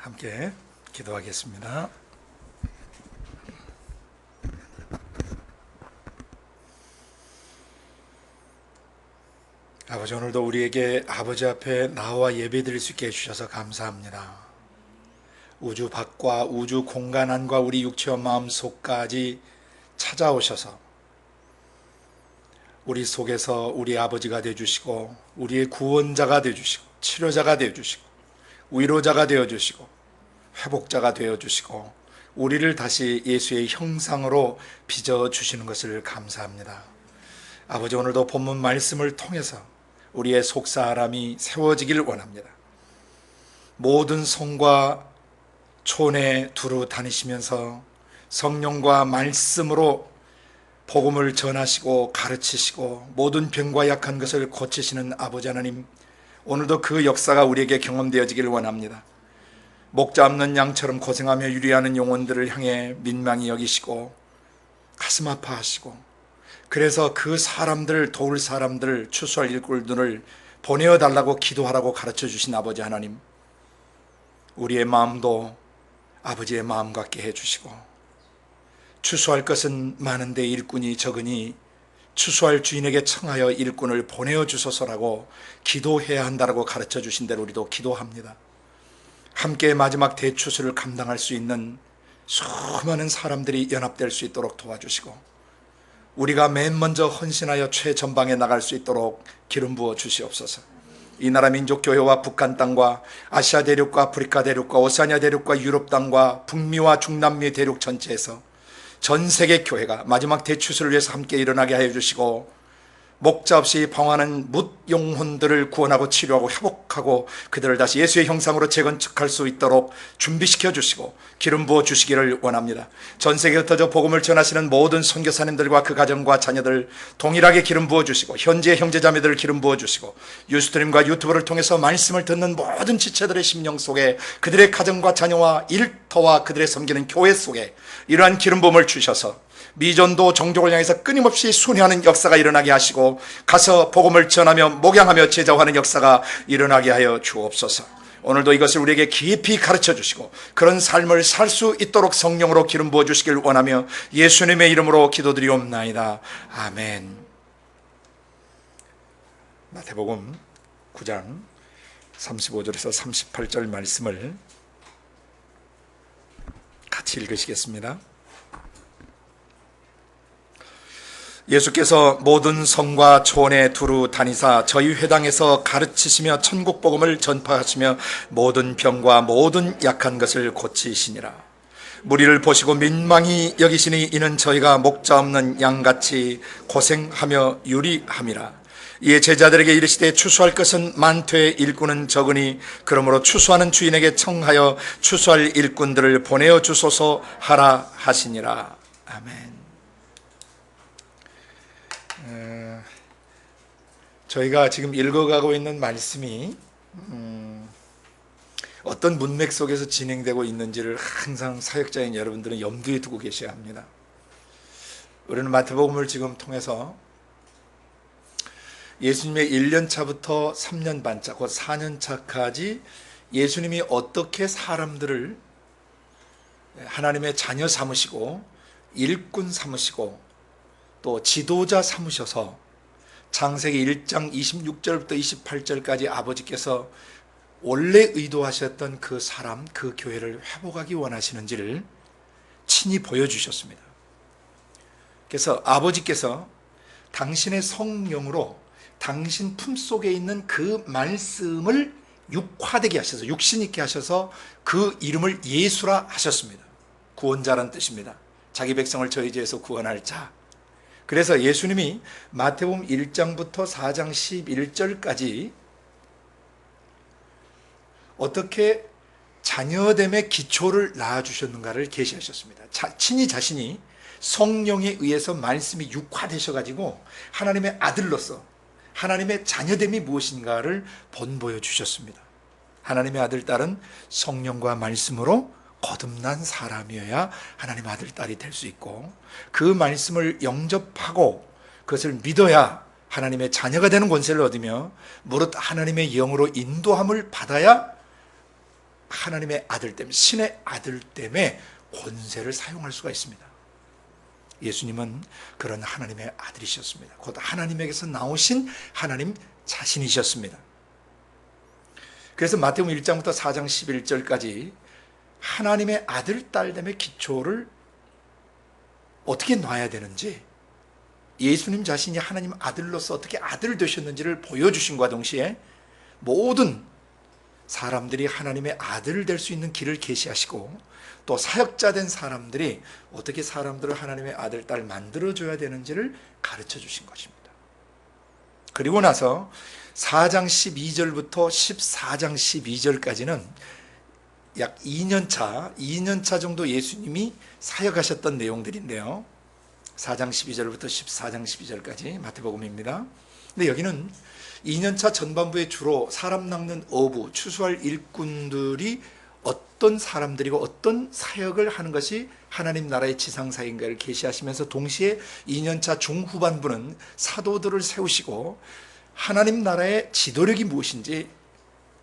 함께 기도하겠습니다. 아버지, 오늘도 우리에게 아버지 앞에 나와 예배드릴 수 있게 해주셔서 감사합니다. 우주 밖과 우주 공간 안과 우리 육체와 마음 속까지 찾아오셔서 우리 속에서 우리 아버지가 되어주시고 우리의 구원자가 되어주시고 치료자가 되어주시고 위로자가 되어주시고 회복자가 되어주시고 우리를 다시 예수의 형상으로 빚어주시는 것을 감사합니다. 아버지, 오늘도 본문 말씀을 통해서 우리의 속사람이 세워지길 원합니다. 모든 성과 촌에 두루 다니시면서 성령과 말씀으로 복음을 전하시고 가르치시고 모든 병과 약한 것을 고치시는 아버지 하나님, 오늘도 그 역사가 우리에게 경험되어지길 원합니다. 목자 없는 양처럼 고생하며 유리하는 영혼들을 향해 민망히 여기시고 가슴 아파하시고, 그래서 그 사람들 도울 사람들을 추수할 일꾼들을 보내어달라고 기도하라고 가르쳐 주신 아버지 하나님, 우리의 마음도 아버지의 마음 같게 해주시고, 추수할 것은 많은데 일꾼이 적으니 추수할 주인에게 청하여 일꾼을 보내어 주소서라고 기도해야 한다고 가르쳐 주신 대로 우리도 기도합니다. 함께 마지막 대추수를 감당할 수 있는 수많은 사람들이 연합될 수 있도록 도와주시고, 우리가 맨 먼저 헌신하여 최전방에 나갈 수 있도록 기름 부어 주시옵소서. 이 나라 민족교회와 북한 땅과 아시아 대륙과 아프리카 대륙과 오세아니아 대륙과 유럽 땅과 북미와 중남미 대륙 전체에서 전 세계 교회가 마지막 대추수를 위해서 함께 일어나게 하여 주시고, 목자 없이 방황하는 뭇 영혼들을 구원하고 치료하고 회복하고 그들을 다시 예수의 형상으로 재건축할 수 있도록 준비시켜 주시고 기름 부어 주시기를 원합니다. 전 세계에 흩어져 복음을 전하시는 모든 선교사님들과 그 가정과 자녀들 동일하게 기름 부어 주시고, 현지의 형제자매들을 기름 부어 주시고, 유스트림과 유튜브를 통해서 말씀을 듣는 모든 지체들의 심령 속에 그들의 가정과 자녀와 일터와 그들의 섬기는 교회 속에 이러한 기름 부음을 주셔서 미전도 종족을 향해서 끊임없이 순회하는 역사가 일어나게 하시고, 가서 복음을 전하며 목양하며 제자화하는 역사가 일어나게 하여 주옵소서. 오늘도 이것을 우리에게 깊이 가르쳐 주시고 그런 삶을 살 수 있도록 성령으로 기름 부어 주시길 원하며 예수님의 이름으로 기도드리옵나이다. 아멘. 마태복음 9장 35절에서 38절 말씀을 같이 읽으시겠습니다. 예수께서 모든 성과 촌에 두루 다니사 저희 회당에서 가르치시며 천국 복음을 전파하시며 모든 병과 모든 약한 것을 고치시니라. 무리를 보시고 민망히 여기시니 이는 저희가 목자 없는 양같이 고생하며 유리함이라. 이에 제자들에게 이르시되 추수할 것은 많되 일꾼은 적으니 그러므로 추수하는 주인에게 청하여 추수할 일꾼들을 보내어 주소서 하라 하시니라. 아멘. 저희가 지금 읽어가고 있는 말씀이 어떤 문맥 속에서 진행되고 있는지를 항상 사역자인 여러분들은 염두에 두고 계셔야 합니다. 우리는 마태복음을 지금 통해서 예수님의 1년 차부터 3년 반차, 곧 4년 차까지 예수님이 어떻게 사람들을 하나님의 자녀 삼으시고 일꾼 삼으시고 또 지도자 삼으셔서 창세기 1장 26절부터 28절까지 아버지께서 원래 의도하셨던 그 사람, 그 교회를 회복하기 원하시는지를 친히 보여주셨습니다. 그래서 아버지께서 당신의 성령으로 당신 품속에 있는 그 말씀을 육화되게 하셔서, 육신 있게 하셔서 그 이름을 예수라 하셨습니다. 구원자란 뜻입니다. 자기 백성을 저희 죄에서 구원할 자. 그래서 예수님이 마태복음 1장부터 4장 11절까지 어떻게 자녀됨의 기초를 낳아주셨는가를 계시하셨습니다. 친히 자신이 성령에 의해서 말씀이 육화되셔가지고 하나님의 아들로서 하나님의 자녀됨이 무엇인가를 본보여 주셨습니다. 하나님의 아들, 딸은 성령과 말씀으로 거듭난 사람이어야 하나님의 아들, 딸이 될 수 있고, 그 말씀을 영접하고 그것을 믿어야 하나님의 자녀가 되는 권세를 얻으며 무릇 하나님의 영으로 인도함을 받아야 하나님의 아들 때문에, 신의 아들 때문에 권세를 사용할 수가 있습니다. 예수님은 그런 하나님의 아들이셨습니다. 곧 하나님에게서 나오신 하나님 자신이셨습니다. 그래서 마태복음 1장부터 4장 11절까지 하나님의 아들, 딸됨의 기초를 어떻게 놔야 되는지, 예수님 자신이 하나님 아들로서 어떻게 아들 되셨는지를 보여주신과 동시에 모든 사람들이 하나님의 아들 될 수 있는 길을 계시하시고, 또 사역자 된 사람들이 어떻게 사람들을 하나님의 아들, 딸 만들어줘야 되는지를 가르쳐 주신 것입니다. 그리고 나서 4장 12절부터 14장 12절까지는 약 2년차 정도 예수님이 사역하셨던 내용들인데요. 4장 12절부터 14장 12절까지 마태복음입니다. 근데 여기는 2년차 전반부에 주로 사람 낚는 어부, 추수할 일꾼들이 어떤 사람들이고 어떤 사역을 하는 것이 하나님 나라의 지상사역인가를 계시하시면서, 동시에 2년차 중후반부는 사도들을 세우시고 하나님 나라의 지도력이 무엇인지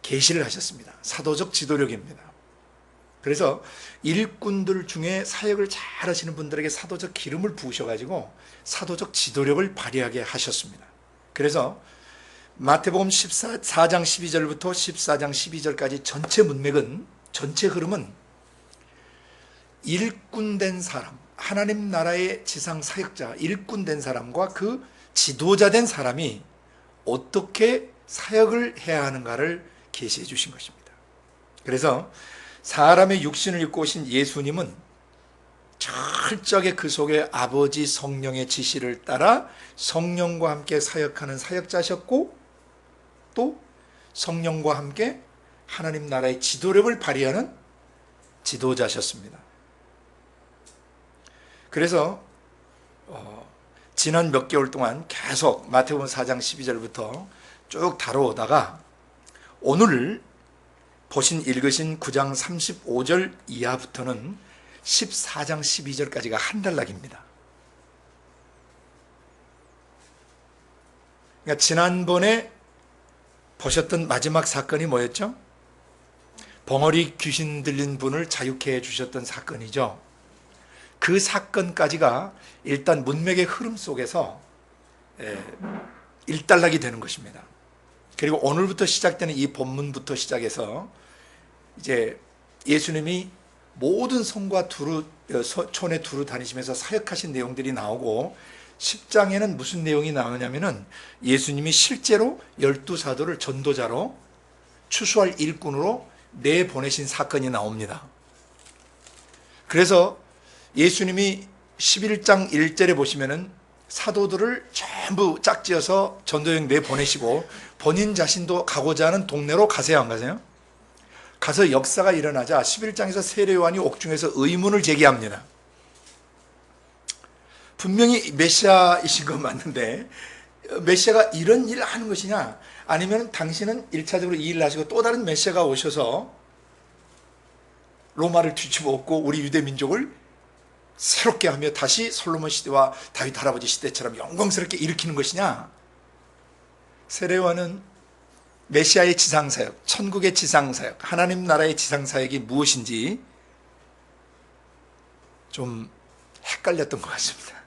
계시를 하셨습니다. 사도적 지도력입니다. 그래서 일꾼들 중에 사역을 잘 하시는 분들에게 사도적 기름을 부으셔가지고 사도적 지도력을 발휘하게 하셨습니다. 그래서 마태복음 4장 12절부터 14장 12절까지 전체 문맥은, 전체 흐름은 일꾼된 사람, 하나님 나라의 지상 사역자, 일꾼된 사람과 그 지도자 된 사람이 어떻게 사역을 해야 하는가를 계시해 주신 것입니다. 그래서 사람의 육신을 입고 오신 예수님은 철저하게 그 속에 아버지 성령의 지시를 따라 성령과 함께 사역하는 사역자셨고, 또 성령과 함께 하나님 나라의 지도력을 발휘하는 지도자셨습니다. 그래서 지난 몇 개월 동안 계속 마태복음 4장 12절부터 쭉 다뤄오다가 오늘 읽으신 9장 35절 이하부터는 14장 12절까지가 한 단락입니다. 그러니까 지난번에 보셨던 마지막 사건이 뭐였죠? 벙어리 귀신 들린 분을 자유케 해주셨던 사건이죠. 그 사건까지가 일단 문맥의 흐름 속에서 일단락이 되는 것입니다. 그리고 오늘부터 시작되는 이 본문부터 시작해서 이제 예수님이 모든 성과 촌에 두루 다니시면서 사역하신 내용들이 나오고, 10장에는 무슨 내용이 나오냐면은 예수님이 실제로 12사도를 전도자로 추수할 일꾼으로 내보내신 사건이 나옵니다. 그래서 예수님이 11장 1절에 보시면은 사도들을 전부 짝지어서 전도여행 내보내시고 본인 자신도 가고자 하는 동네로 가세요, 안 가세요? 가서 역사가 일어나자 11장에서 세례요한이 옥중에서 의문을 제기합니다. 분명히 메시아이신 건 맞는데 메시아가 이런 일을 하는 것이냐, 아니면 당신은 1차적으로 이 일을 하시고 또 다른 메시아가 오셔서 로마를 뒤집어 엎고 우리 유대 민족을 새롭게 하며 다시 솔로몬 시대와 다윗 할아버지 시대처럼 영광스럽게 일으키는 것이냐. 세례요한은 메시아의 지상사역, 천국의 지상사역, 하나님 나라의 지상사역이 무엇인지 좀 헷갈렸던 것 같습니다.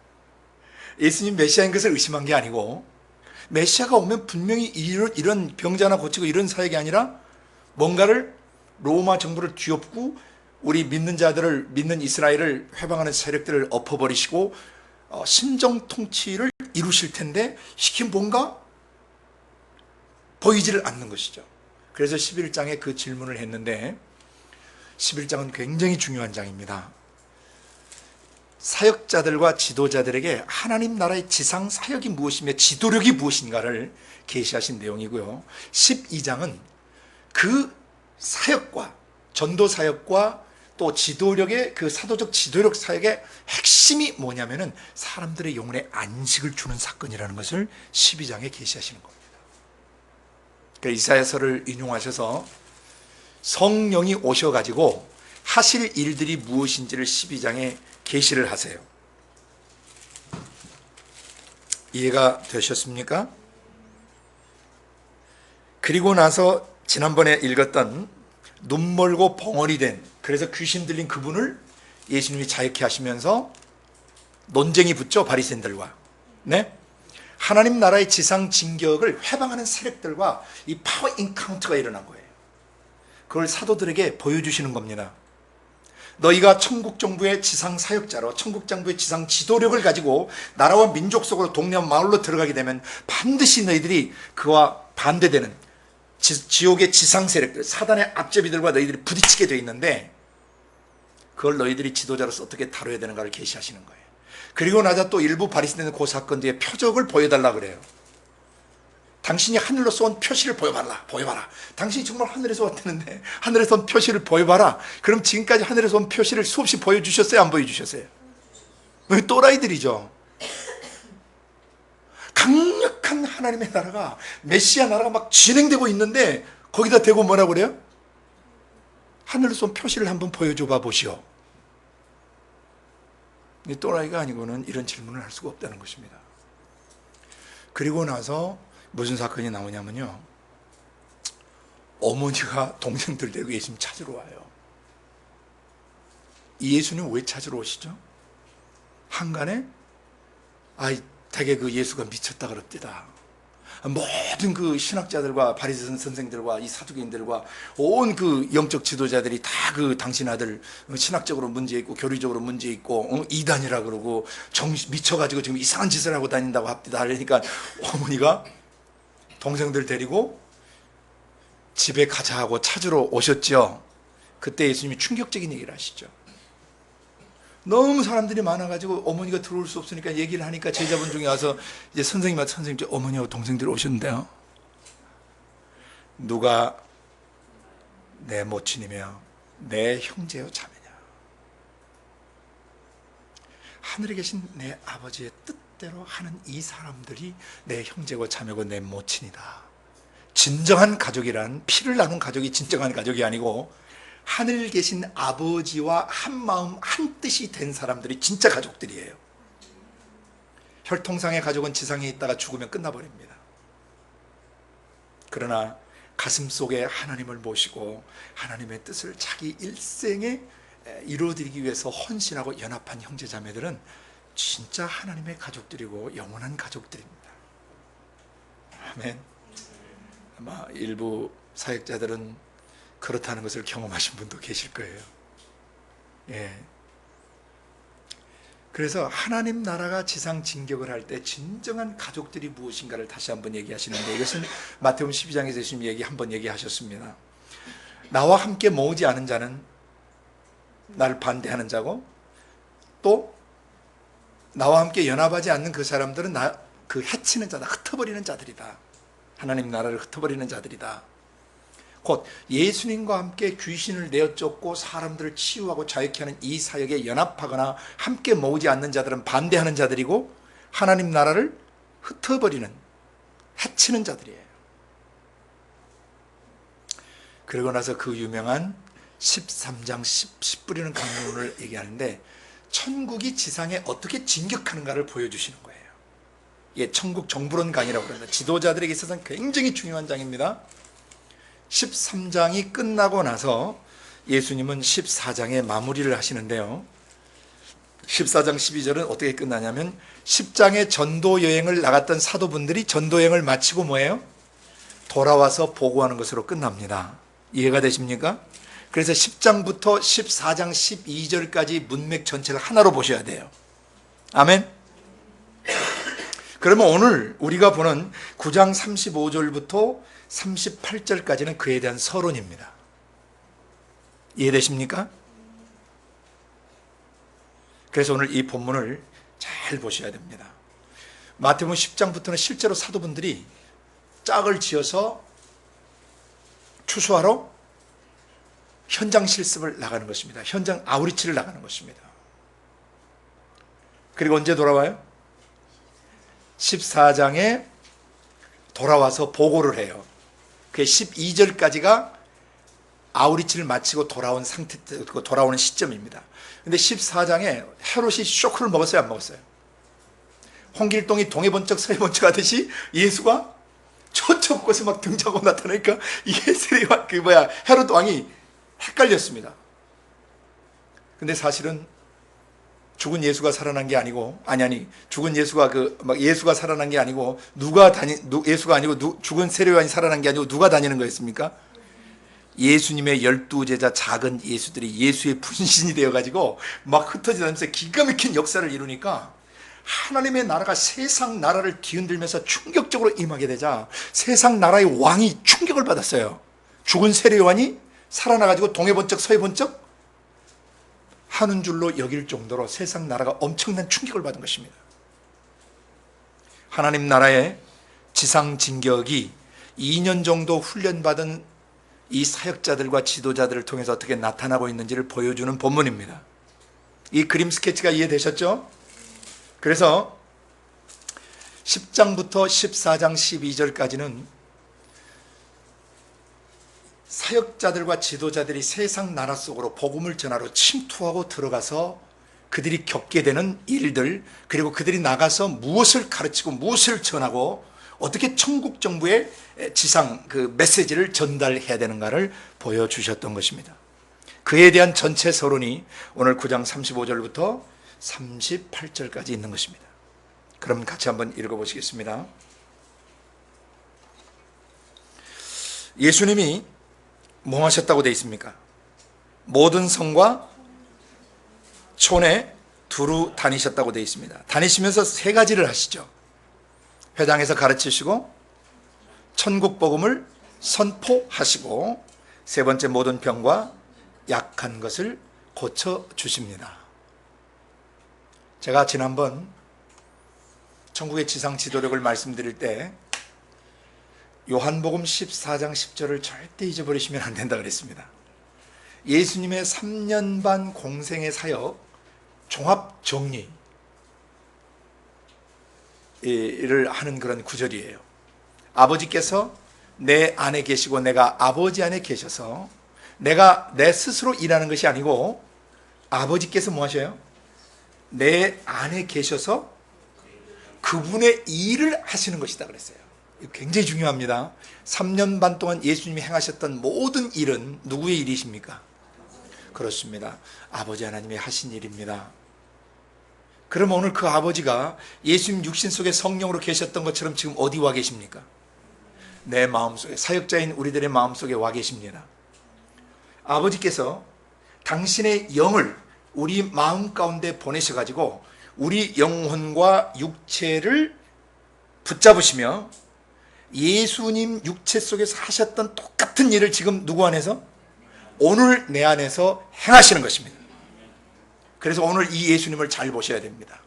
예수님 메시아인 것을 의심한 게 아니고, 메시아가 오면 분명히 이런 병자나 고치고 이런 사역이 아니라 뭔가를, 로마 정부를 뒤엎고 우리 믿는 자들을, 믿는 이스라엘을 회방하는 세력들을 엎어버리시고 신정 통치를 이루실 텐데 이게 뭔가 보이지를 않는 것이죠. 그래서 11장에 그 질문을 했는데, 11장은 굉장히 중요한 장입니다. 사역자들과 지도자들에게 하나님 나라의 지상 사역이 무엇이며 지도력이 무엇인가를 계시하신 내용이고요. 12장은 그 사역과, 전도 사역과 또 지도력의, 그 사도적 지도력 사역의 핵심이 뭐냐면은 사람들의 영혼에 안식을 주는 사건이라는 것을 12장에 계시하시는 겁니다. 그러니까 이사야서를 인용하셔서 성령이 오셔가지고 하실 일들이 무엇인지를 12장에 계시를 하세요. 이해가 되셨습니까? 그리고 나서 지난번에 읽었던 눈 멀고 벙어리 된, 그래서 귀신 들린 그분을 예수님이 자유케 하시면서 논쟁이 붙죠, 바리새인들과. 네? 하나님 나라의 지상 진격을 회방하는 세력들과 이 파워 인카운트가 일어난 거예요. 그걸 사도들에게 보여주시는 겁니다. 너희가 천국 정부의 지상 사역자로 천국 정부의 지상 지도력을 가지고 나라와 민족 속으로 동네 마을로 들어가게 되면 반드시 너희들이 그와 반대되는 지옥의 지상 세력들, 사단의 앞제비들과 너희들이 부딪히게 되어 있는데, 그걸 너희들이 지도자로서 어떻게 다뤄야 되는가를 계시하시는 거예요. 그리고 나서 또 일부 바리새인들은 그 사건 뒤에 표적을 보여달라 그래요. 당신이 하늘로 쏜 표시를 보여봐라. 당신이 정말 하늘에서 왔다는데 하늘에서 온 표시를 보여봐라. 그럼 지금까지 하늘에서 온 표시를 수없이 보여주셨어요? 안 보여주셨어요? 또라이들이죠. 강력한 하나님의 나라가, 메시아 나라가 막 진행되고 있는데 거기다 대고 뭐라고 그래요? 하늘에서 온 표시를 한번 보여줘 봐 보시오. 또라이가 아니고는 이런 질문을 할 수가 없다는 것입니다. 그리고 나서 무슨 사건이 나오냐면요, 어머니가 동생들 데리고 예수님 찾으러 와요. 이 예수님 왜 찾으러 오시죠? 한간에 되게 그 예수가 미쳤다 그럽디다. 모든 그 신학자들과 바리새인 선생들과 이 사두개인들과 온 그 영적 지도자들이 다 그 당신 아들 신학적으로 문제 있고 교리적으로 문제 있고 이단이라 그러고 미쳐가지고 지금 이상한 짓을 하고 다닌다고 합디다. 그러니까 어머니가 동생들 데리고 집에 가자 하고 찾으러 오셨죠. 그때 예수님이 충격적인 얘기를 하시죠. 너무 사람들이 많아가지고 어머니가 들어올 수 없으니까 얘기를 하니까 제자분 중에 와서 이제 선생님, 어머니하고 동생들이 오셨는데요, 누가 내 모친이며 내 형제요 자매냐? 하늘에 계신 내 아버지의 뜻대로 하는 이 사람들이 내 형제고 자매고 내 모친이다. 진정한 가족이란 피를 나눈 가족이 진정한 가족이 아니고 하늘 계신 아버지와 한 마음 한 뜻이 된 사람들이 진짜 가족들이에요. 혈통상의 가족은 지상에 있다가 죽으면 끝나버립니다. 그러나 가슴 속에 하나님을 모시고 하나님의 뜻을 자기 일생에 이루어드리기 위해서 헌신하고 연합한 형제자매들은 진짜 하나님의 가족들이고 영원한 가족들입니다. 아멘. 아마 일부 사역자들은 그렇다는 것을 경험하신 분도 계실 거예요. 예. 그래서 하나님 나라가 지상 진격을 할 때 진정한 가족들이 무엇인가를 다시 한번 얘기하시는데, 이것은 마태복음 12장에서 예수님이 한번 얘기하셨습니다. 나와 함께 모으지 않은 자는 나를 반대하는 자고, 또 나와 함께 연합하지 않는 그 사람들은 그 해치는 자다, 흩어버리는 자들이다. 하나님 나라를 흩어버리는 자들이다. 곧 예수님과 함께 귀신을 내어쫓고 사람들을 치유하고 자유케 하는 이 사역에 연합하거나 함께 모으지 않는 자들은 반대하는 자들이고, 하나님 나라를 흩어버리는, 해치는 자들이에요. 그러고 나서 그 유명한 13장 10 뿌리는 강론을 얘기하는데, 천국이 지상에 어떻게 진격하는가를 보여주시는 거예요. 이게 천국 정부론 강이라고 그럽니다. 지도자들에게 있어서는 굉장히 중요한 장입니다. 13장이 끝나고 나서 예수님은 14장에 마무리를 하시는데요, 14장 12절은 어떻게 끝나냐면 10장의 전도 여행을 나갔던 사도분들이 전도 여행을 마치고 뭐예요? 돌아와서 보고하는 것으로 끝납니다. 이해가 되십니까? 그래서 10장부터 14장 12절까지 문맥 전체를 하나로 보셔야 돼요. 아멘. 그러면 오늘 우리가 보는 9장 35절부터 38절까지는 그에 대한 서론입니다. 이해되십니까? 그래서 오늘 이 본문을 잘 보셔야 됩니다. 마태복음 10장부터는 실제로 사도분들이 짝을 지어서 추수하러 현장 실습을 나가는 것입니다. 현장 아우리치를 나가는 것입니다. 그리고 언제 돌아와요? 14장에 돌아와서 보고를 해요. 그게 12절까지가 아우리치를 마치고 돌아온 상태, 돌아오는 시점입니다. 근데 14장에 헤롯이 쇼크를 먹었어요, 안 먹었어요? 홍길동이 동해 번쩍 서해 번쩍 하듯이 예수가 저쪽 곳에 막 등장하고 나타나니까 헤롯 왕이 헷갈렸습니다. 근데 사실은 죽은 예수가 살아난 게 아니고, 죽은 예수가 예수가 살아난 게 아니고, 예수가 아니고, 죽은 세례요한이 살아난 게 아니고, 누가 다니는 거였습니까? 예수님의 12제자 작은 예수들이 예수의 분신이 되어가지고 막 흩어지면서 기가 막힌 역사를 이루니까 하나님의 나라가 세상 나라를 뒤흔들면서 충격적으로 임하게 되자 세상 나라의 왕이 충격을 받았어요. 죽은 세례요한이 살아나가지고 동해 번쩍 서해 번쩍 하는 줄로 여길 정도로 세상 나라가 엄청난 충격을 받은 것입니다. 하나님 나라의 지상 진격이 2년 정도 훈련받은 이 사역자들과 지도자들을 통해서 어떻게 나타나고 있는지를 보여주는 본문입니다. 이 그림 스케치가 이해되셨죠? 그래서 10장부터 14장 12절까지는 사역자들과 지도자들이 세상 나라 속으로 복음을 전하러 침투하고 들어가서 그들이 겪게 되는 일들, 그리고 그들이 나가서 무엇을 가르치고 무엇을 전하고 어떻게 천국 정부의 지상 그 메시지를 전달해야 되는가를 보여주셨던 것입니다. 그에 대한 전체 서론이 오늘 9장 35절부터 38절까지 있는 것입니다. 그럼 같이 한번 읽어보시겠습니다. 예수님이 뭐 하셨다고 되어 있습니까? 모든 성과 촌에 두루 다니셨다고 되어 있습니다. 다니시면서 세 가지를 하시죠. 회당에서 가르치시고, 천국 복음을 선포하시고, 세 번째 모든 병과 약한 것을 고쳐주십니다. 제가 지난번 천국의 지상 지도력을 말씀드릴 때 요한복음 14장 10절을 절대 잊어버리시면 안 된다 그랬습니다. 예수님의 3년 반 공생의 사역 종합 정리를 하는 그런 구절이에요. 아버지께서 내 안에 계시고 내가 아버지 안에 계셔서 내가 내 스스로 일하는 것이 아니고 아버지께서 뭐 하셔요? 내 안에 계셔서 그분의 일을 하시는 것이다 그랬어요. 이거 굉장히 중요합니다. 3년 반 동안 예수님이 행하셨던 모든 일은 누구의 일이십니까? 그렇습니다. 아버지 하나님이 하신 일입니다. 그러면 오늘 그 아버지가 예수님 육신 속에 성령으로 계셨던 것처럼 지금 어디 와 계십니까? 내 마음속에, 사역자인 우리들의 마음속에 와 계십니다. 아버지께서 당신의 영을 우리 마음 가운데 보내셔가지고 우리 영혼과 육체를 붙잡으시며 예수님 육체 속에서 하셨던 똑같은 일을 지금 누구 안에서? 오늘 내 안에서 행하시는 것입니다. 그래서 오늘 이 예수님을 잘 보셔야 됩니다.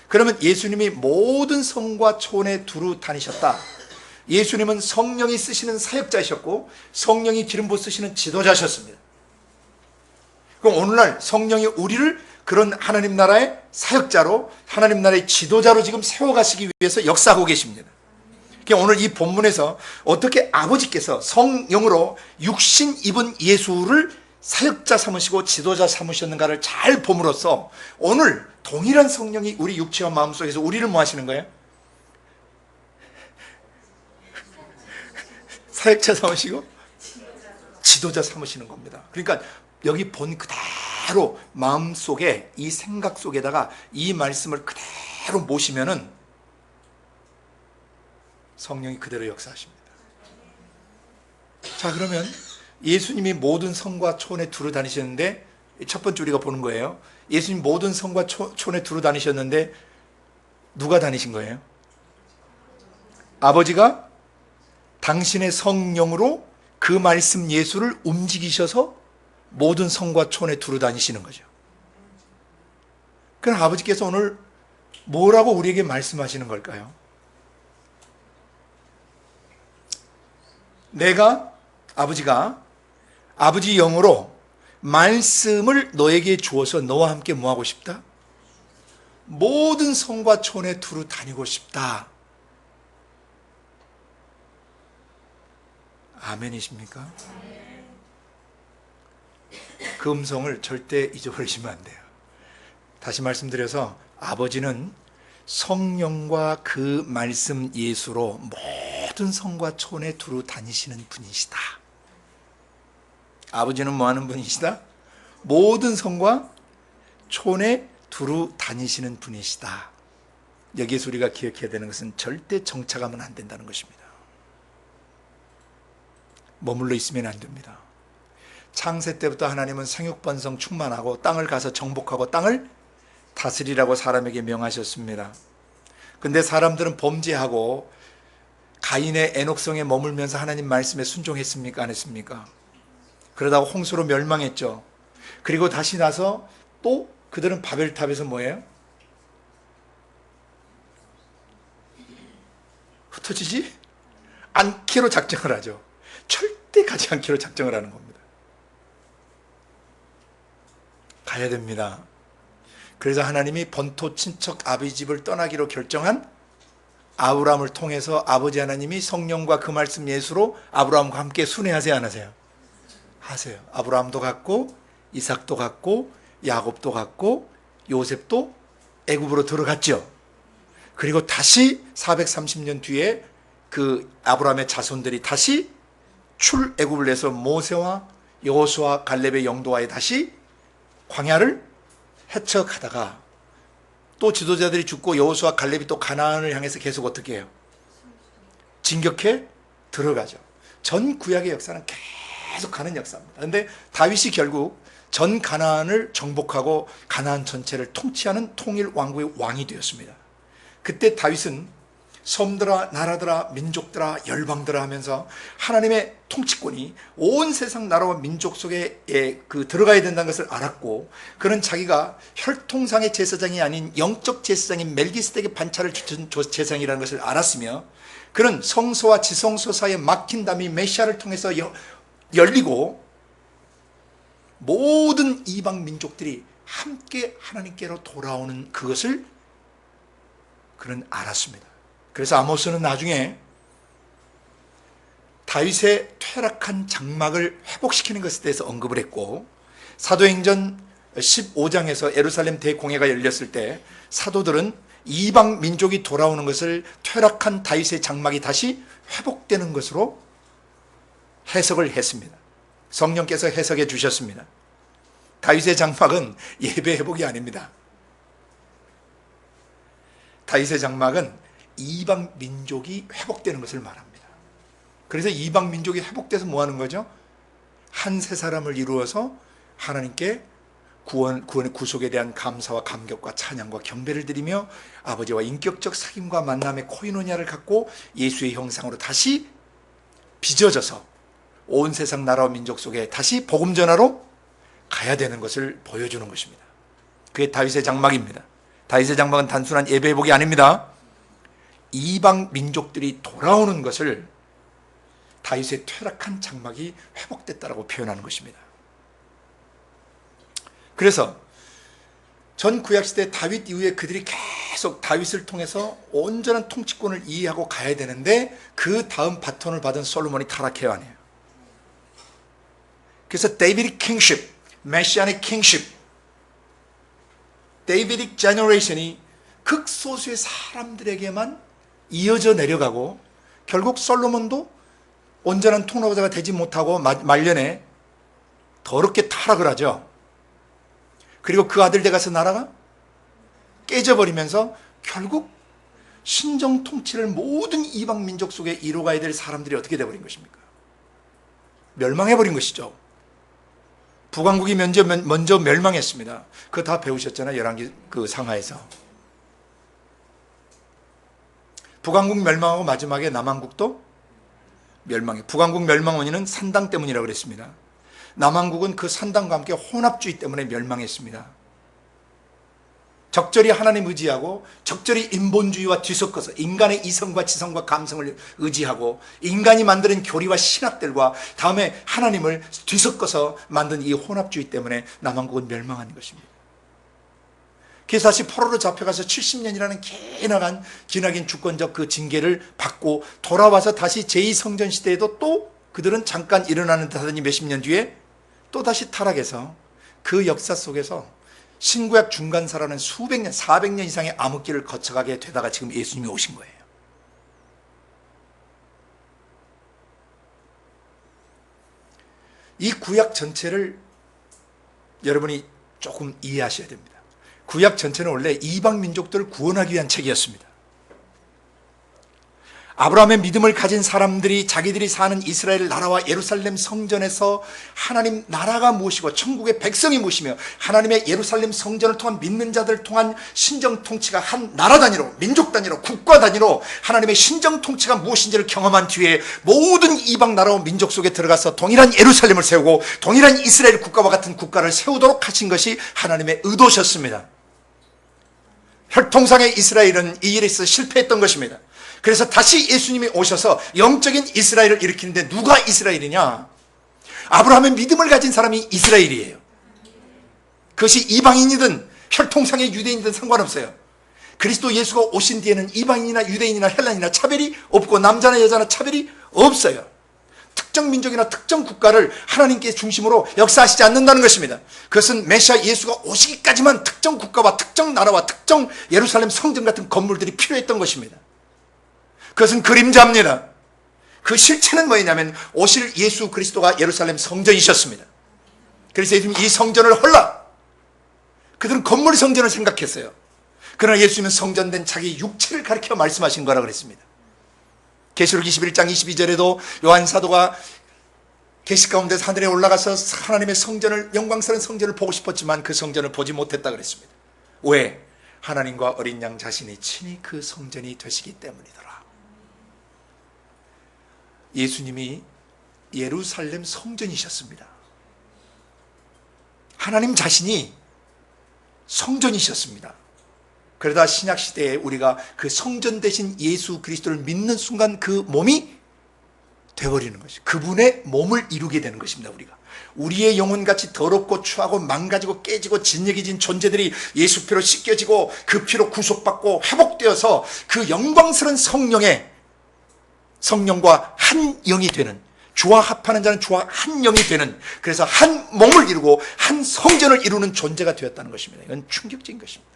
그러면 예수님이 모든 성과 촌에 두루 다니셨다. 예수님은 성령이 쓰시는 사역자이셨고 성령이 기름 부어 쓰시는 지도자셨습니다. 그럼 오늘날 성령이 우리를 그런 하나님 나라의 사역자로, 하나님 나라의 지도자로 지금 세워가시기 위해서 역사하고 계십니다. 오늘 이 본문에서 어떻게 아버지께서 성령으로 육신 입은 예수를 사역자 삼으시고 지도자 삼으셨는가를 잘 봄으로써 오늘 동일한 성령이 우리 육체와 마음속에서 우리를 뭐 하시는 거예요? 사역자 삼으시고 지도자 삼으시는 겁니다. 그러니까 여기 본 그대로 마음속에 이 생각 속에다가 이 말씀을 그대로 모시면은 성령이 그대로 역사하십니다. 자, 그러면 예수님이 모든 성과 촌에 두루 다니셨는데 첫 번째 우리가 보는 거예요. 예수님 모든 성과 촌에 두루 다니셨는데 누가 다니신 거예요? 아버지가 당신의 성령으로 그 말씀 예수를 움직이셔서 모든 성과 촌에 두루 다니시는 거죠. 그럼 아버지께서 오늘 뭐라고 우리에게 말씀하시는 걸까요? 아버지가 아버지 영으로 말씀을 너에게 주어서 너와 함께 뭐 하고 싶다? 모든 성과 촌에 두루 다니고 싶다. 아멘이십니까? 그 음성을 절대 잊어버리시면 안 돼요. 다시 말씀드려서 아버지는 성령과 그 말씀 예수로 모든 성과 촌에 두루 다니시는 분이시다. 아버지는 뭐 하는 분이시다? 모든 성과 촌에 두루 다니시는 분이시다. 여기에서 우리가 기억해야 되는 것은 절대 정착하면 안 된다는 것입니다. 머물러 있으면 안 됩니다. 창세 때부터 하나님은 생육번성 충만하고 땅을 가서 정복하고 땅을 다스리라고 사람에게 명하셨습니다. 근데 사람들은 범죄하고 가인의 애녹성에 머물면서 하나님 말씀에 순종했습니까? 안 했습니까? 그러다가 홍수로 멸망했죠. 그리고 다시 나서 또 그들은 바벨탑에서 뭐예요? 흩어지지 않기로 작정을 하죠. 절대 가지 않기로 작정을 하는 겁니다. 가야 됩니다. 그래서 하나님이 본토 친척 아비 집을 떠나기로 결정한 아브라함을 통해서 아버지 하나님이 성령과 그 말씀 예수로 아브라함과 함께 순회하세요, 안 하세요? 하세요. 아브라함도 갔고 이삭도 갔고 야곱도 갔고 요셉도 애굽으로 들어갔죠. 그리고 다시 430년 뒤에 그 아브라함의 자손들이 다시 출애굽을 해서 모세와 여호수아 갈렙의 영도와에 다시 광야를 헤쳐가다가 또 지도자들이 죽고 여호수아 갈렙이 또 가나안을 향해서 계속 어떻게 해요? 진격해 들어가죠. 전 구약의 역사는 계속 가는 역사입니다. 그런데 다윗이 결국 전 가나안을 정복하고 가나안 전체를 통치하는 통일 왕국의 왕이 되었습니다. 그때 다윗은 섬들아 나라들아 민족들아 열방들아 하면서 하나님의 통치권이 온 세상 나라와 민족 속에 들어가야 된다는 것을 알았고, 그는 자기가 혈통상의 제사장이 아닌 영적 제사장인 멜기스덱의 반차를 주신 제사장이라는 것을 알았으며, 그는 성소와 지성소 사이에 막힌 담이 메시아를 통해서 열리고 모든 이방 민족들이 함께 하나님께로 돌아오는 그것을 그는 알았습니다. 그래서 아모스는 나중에 다윗의 퇴락한 장막을 회복시키는 것에 대해서 언급을 했고, 사도행전 15장에서 예루살렘 대공회가 열렸을 때 사도들은 이방 민족이 돌아오는 것을 퇴락한 다윗의 장막이 다시 회복되는 것으로 해석을 했습니다. 성령께서 해석해 주셨습니다. 다윗의 장막은 예배 회복이 아닙니다. 다윗의 장막은 이방 민족이 회복되는 것을 말합니다. 그래서 이방 민족이 회복돼서 뭐 하는 거죠? 한 세 사람을 이루어서 하나님께 구원의 구속에 대한 감사와 감격과 찬양과 경배를 드리며 아버지와 인격적 사귐과 만남의 코이노니아를 갖고 예수의 형상으로 다시 빚어져서 온 세상 나라와 민족 속에 다시 복음 전하러 가야 되는 것을 보여주는 것입니다. 그게 다윗의 장막입니다. 다윗의 장막은 단순한 예배 회복이 아닙니다. 이방 민족들이 돌아오는 것을 다윗의 퇴락한 장막이 회복됐다라고 표현하는 것입니다. 그래서 전 구약시대 다윗 이후에 그들이 계속 다윗을 통해서 온전한 통치권을 이해하고 가야 되는데, 그 다음 바톤을 받은 솔로몬이 타락해야 하네요. 그래서 데이비딕 킹십, 메시아닉 킹십, 데이비딕 제너레이션이 극소수의 사람들에게만 이어져 내려가고, 결국 솔로몬도 온전한 통로자가 되지 못하고 말년에 더럽게 타락을 하죠. 그리고 그 아들 돼가서 나라가 깨져버리면서 결국 신정 통치를 모든 이방 민족 속에 이루어가야 될 사람들이 어떻게 돼버린 것입니까? 멸망해버린 것이죠. 북왕국이 먼저 멸망했습니다. 그거 다 배우셨잖아요. 열왕기 그 상하에서. 북왕국 멸망하고 마지막에 남왕국도 멸망해. 북왕국 멸망 원인은 산당 때문이라고 그랬습니다. 남왕국은 그 산당과 함께 혼합주의 때문에 멸망했습니다. 적절히 하나님 의지하고 적절히 인본주의와 뒤섞어서 인간의 이성과 지성과 감성을 의지하고 인간이 만드는 교리와 신학들과 다음에 하나님을 뒤섞어서 만든 이 혼합주의 때문에 남왕국은 멸망한 것입니다. 그래서 다시 포로로 잡혀가서 70년이라는 기나긴 주권적 그 징계를 받고 돌아와서 다시 제2성전 시대에도 또 그들은 잠깐 일어나는 듯 하더니 몇십 년 뒤에 또 다시 타락해서 그 역사 속에서 신구약 중간사라는 수백 년, 400년 이상의 암흑기를 거쳐가게 되다가 지금 예수님이 오신 거예요. 이 구약 전체를 여러분이 조금 이해하셔야 됩니다. 구약 전체는 원래 이방 민족들을 구원하기 위한 책이었습니다. 아브라함의 믿음을 가진 사람들이 자기들이 사는 이스라엘 나라와 예루살렘 성전에서 하나님 나라가 무엇이고 천국의 백성이 무엇이며 하나님의 예루살렘 성전을 통한 믿는 자들을 통한 신정 통치가 한 나라 단위로, 민족 단위로, 국가 단위로 하나님의 신정 통치가 무엇인지를 경험한 뒤에 모든 이방 나라와 민족 속에 들어가서 동일한 예루살렘을 세우고 동일한 이스라엘 국가와 같은 국가를 세우도록 하신 것이 하나님의 의도셨습니다. 혈통상의 이스라엘은 이 일에서 실패했던 것입니다. 그래서 다시 예수님이 오셔서 영적인 이스라엘을 일으키는데 누가 이스라엘이냐? 아브라함의 믿음을 가진 사람이 이스라엘이에요. 그것이 이방인이든 혈통상의 유대인이든 상관없어요. 그리스도 예수가 오신 뒤에는 이방인이나 유대인이나 헬라인이나 차별이 없고 남자나 여자나 차별이 없어요. 특정 민족이나 특정 국가를 하나님께 중심으로 역사하시지 않는다는 것입니다. 그것은 메시아 예수가 오시기까지만 특정 국가와 특정 나라와 특정 예루살렘 성전 같은 건물들이 필요했던 것입니다. 그것은 그림자입니다. 그 실체는 뭐냐면 오실 예수 그리스도가 예루살렘 성전이셨습니다. 그래서 예수님이 이 성전을 헐라, 그들은 건물 성전을 생각했어요. 그러나 예수님은 성전된 자기 육체를 가리켜 말씀하신 거라 그랬습니다. 계시록 21장 22절에도 요한 사도가 계시 가운데서 하늘에 올라가서 하나님의 성전을, 영광스러운 성전을 보고 싶었지만 그 성전을 보지 못했다 그랬습니다. 왜? 하나님과 어린 양 자신이 친히 그 성전이 되시기 때문이더라. 예수님이 예루살렘 성전이셨습니다. 하나님 자신이 성전이셨습니다. 그러다 신약시대에 우리가 그 성전 대신 예수 그리스도를 믿는 순간 그 몸이 되어버리는 것이죠. 그분의 몸을 이루게 되는 것입니다. 우리의 영혼같이 더럽고 추하고 망가지고 깨지고 진역해진 존재들이 예수 피로 씻겨지고 그 피로 구속받고 회복되어서 그 영광스러운 성령과 한 영이 되는, 주와 합하는 자는 주와 한 영이 되는, 그래서 한 몸을 이루고 한 성전을 이루는 존재가 되었다는 것입니다. 이건 충격적인 것입니다.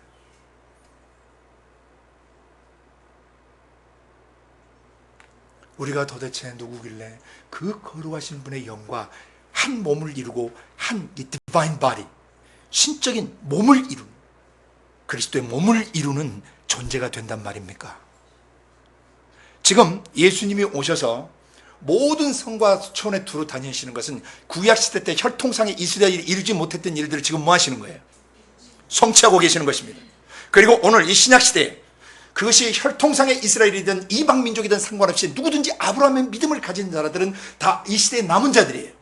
우리가 도대체 누구길래 그 거룩하신 분의 영과 한 몸을 이루고 한 디바인 바디, 신적인 몸을 이루는, 그리스도의 몸을 이루는 존재가 된단 말입니까? 지금 예수님이 오셔서 모든 성과 초원에 두루 다니시는 것은 구약시대 때 혈통상의 이스라엘이 이루지 못했던 일들을 지금 뭐 하시는 거예요? 성취하고 계시는 것입니다. 그리고 오늘 이 신약시대에 그것이 혈통상의 이스라엘이든 이방민족이든 상관없이 누구든지 아브라함의 믿음을 가진 자들은 다 이 시대의 남은 자들이에요.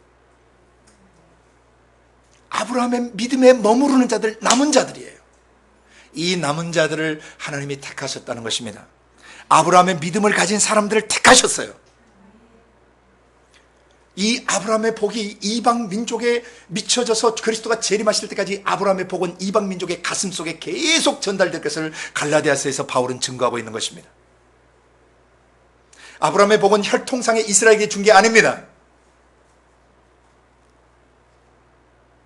아브라함의 믿음에 머무르는 자들, 남은 자들이에요. 이 남은 자들을 하나님이 택하셨다는 것입니다. 아브라함의 믿음을 가진 사람들을 택하셨어요. 이 아브라함의 복이 이방 민족에 미쳐져서 그리스도가 재림하실 때까지 아브라함의 복은 이방 민족의 가슴 속에 계속 전달될 것을 갈라디아서에서 바울은 증거하고 있는 것입니다. 아브라함의 복은 혈통상의 이스라엘에게 준 게 아닙니다.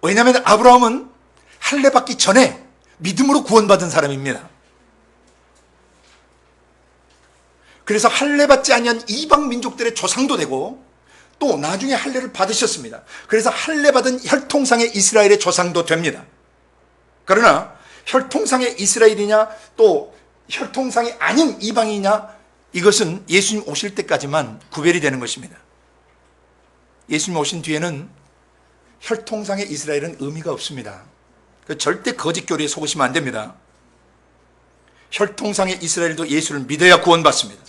왜냐하면 아브라함은 할례 받기 전에 믿음으로 구원받은 사람입니다. 그래서 할례 받지 아니한 이방 민족들의 조상도 되고 또 나중에 할례를 받으셨습니다. 그래서 할례 받은 혈통상의 이스라엘의 조상도 됩니다. 그러나 혈통상의 이스라엘이냐 또 혈통상이 아닌 이방이냐, 이것은 예수님 오실 때까지만 구별이 되는 것입니다. 예수님 오신 뒤에는 혈통상의 이스라엘은 의미가 없습니다. 절대 거짓 교리에 속으시면 안 됩니다. 혈통상의 이스라엘도 예수를 믿어야 구원받습니다.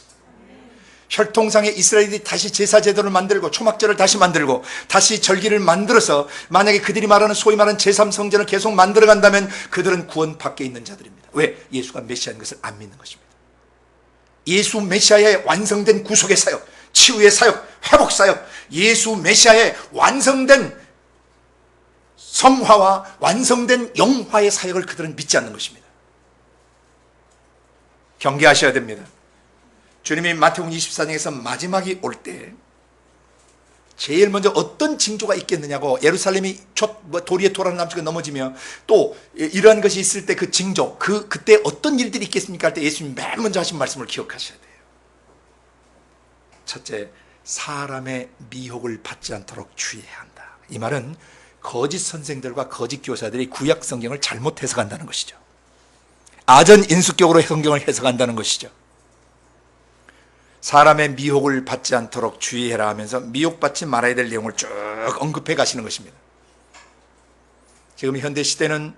혈통상의 이스라엘이 다시 제사제도를 만들고 초막절을 다시 만들고 다시 절기를 만들어서 만약에 그들이 말하는 소위 말하는 제3성전을 계속 만들어간다면 그들은 구원 밖에 있는 자들입니다. 왜? 예수가 메시아인 것을 안 믿는 것입니다. 예수 메시아의 완성된 구속의 사역, 치유의 사역, 회복 사역, 예수 메시아의 완성된 성화와 완성된 영화의 사역을 그들은 믿지 않는 것입니다. 경계하셔야 됩니다. 주님이 마태복음 24장에서 마지막이 올 때 제일 먼저 어떤 징조가 있겠느냐고, 예루살렘이 도리에 돌아는 남쪽에 넘어지며 또 이러한 것이 있을 때 그 징조, 그때 어떤 일들이 있겠습니까 할 때 예수님이 맨 먼저 하신 말씀을 기억하셔야 돼요. 첫째, 사람의 미혹을 받지 않도록 주의해야 한다. 이 말은 거짓 선생들과 거짓 교사들이 구약 성경을 잘못 해석한다는 것이죠. 아전 인수격으로 성경을 해석한다는 것이죠. 사람의 미혹을 받지 않도록 주의해라 하면서 미혹받지 말아야 될 내용을 쭉 언급해 가시는 것입니다. 지금 현대 시대는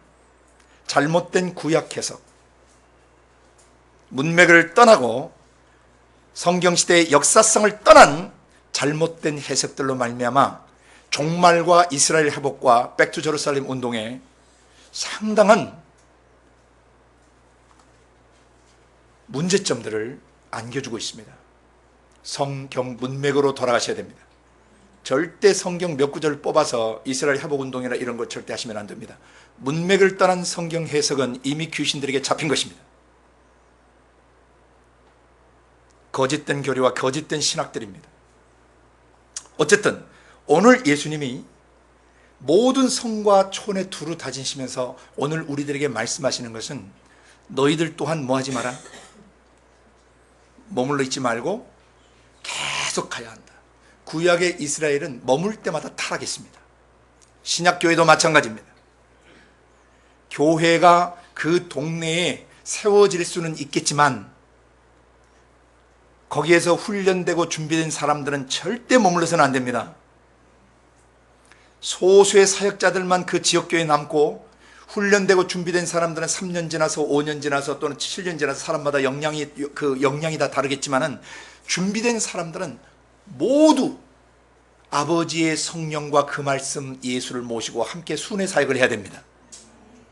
잘못된 구약 해석, 문맥을 떠나고 성경시대의 역사성을 떠난 잘못된 해석들로 말미암아 종말과 이스라엘 회복과 백투 제루살렘 운동에 상당한 문제점들을 안겨주고 있습니다. 성경 문맥으로 돌아가셔야 됩니다. 절대 성경 몇 구절을 뽑아서 이스라엘 회복운동이나 이런 것 절대 하시면 안 됩니다. 문맥을 떠난 성경 해석은 이미 귀신들에게 잡힌 것입니다. 거짓된 교리와 거짓된 신학들입니다. 어쨌든 오늘 예수님이 모든 성과 촌에 두루 다지시면서 오늘 우리들에게 말씀하시는 것은 너희들 또한 뭐 하지 마라? 머물러 있지 말고 계속 가야 한다. 구약의 이스라엘은 머물 때마다 타락했습니다. 신약교회도 마찬가지입니다. 교회가 그 동네에 세워질 수는 있겠지만 거기에서 훈련되고 준비된 사람들은 절대 머물러서는 안 됩니다. 소수의 사역자들만 그 지역교회에 남고 훈련되고 준비된 사람들은 3년 지나서 5년 지나서 또는 7년 지나서 사람마다 역량이 다 다르겠지만은 준비된 사람들은 모두 아버지의 성령과 그 말씀 예수를 모시고 함께 순회 사역을 해야 됩니다.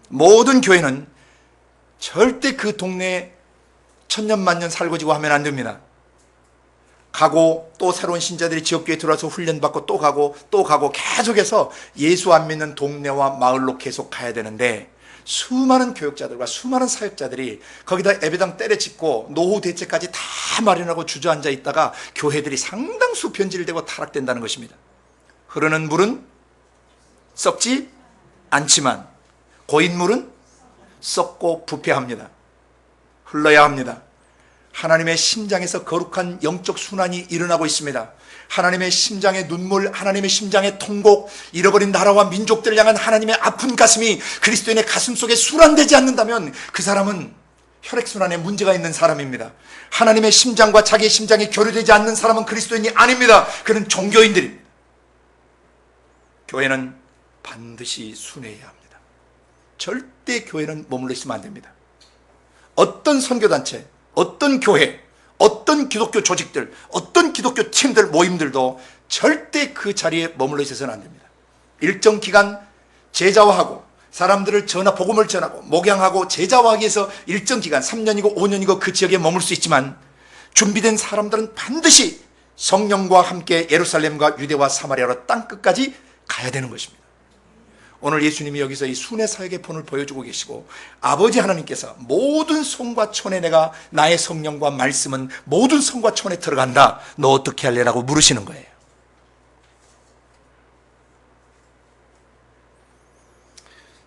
모든 교회는 절대 그 동네에 천년만년 살고지고 하면 안 됩니다. 가고 또 새로운 신자들이 지역교회에 들어와서 훈련받고 또 가고 계속해서 예수 안 믿는 동네와 마을로 계속 가야 되는데 수많은 교역자들과 수많은 사역자들이 거기다 예배당 때려짓고 노후 대책까지 다 마련하고 주저앉아 있다가 교회들이 상당수 변질되고 타락된다는 것입니다. 흐르는 물은 썩지 않지만 고인 물은 썩고 부패합니다. 흘러야 합니다. 하나님의 심장에서 거룩한 영적 순환이 일어나고 있습니다. 하나님의 심장의 눈물, 하나님의 심장의 통곡, 잃어버린 나라와 민족들을 향한 하나님의 아픈 가슴이 그리스도인의 가슴 속에 순환되지 않는다면 그 사람은 혈액순환에 문제가 있는 사람입니다. 하나님의 심장과 자기의 심장이 교류되지 않는 사람은 그리스도인이 아닙니다. 그는 종교인들입니다. 교회는 반드시 순회해야 합니다. 절대 교회는 머물러 있으면 안 됩니다. 어떤 선교단체, 어떤 교회, 어떤 기독교 조직들, 어떤 기독교 팀들, 모임들도 절대 그 자리에 머물러 있어서는 안 됩니다. 일정 기간 제자화하고 사람들을 복음을 전하고 목양하고 제자화하기 위해서 일정 기간 3년이고 5년이고 그 지역에 머물 수 있지만 준비된 사람들은 반드시 성령과 함께 예루살렘과 유대와 사마리아로 땅끝까지 가야 되는 것입니다. 오늘 예수님이 여기서 이 순회 사역의 본을 보여주고 계시고 아버지 하나님께서 모든 성과 촌에 내가 나의 성령과 말씀은 모든 성과 촌에 들어간다. 너 어떻게 할래라고 물으시는 거예요.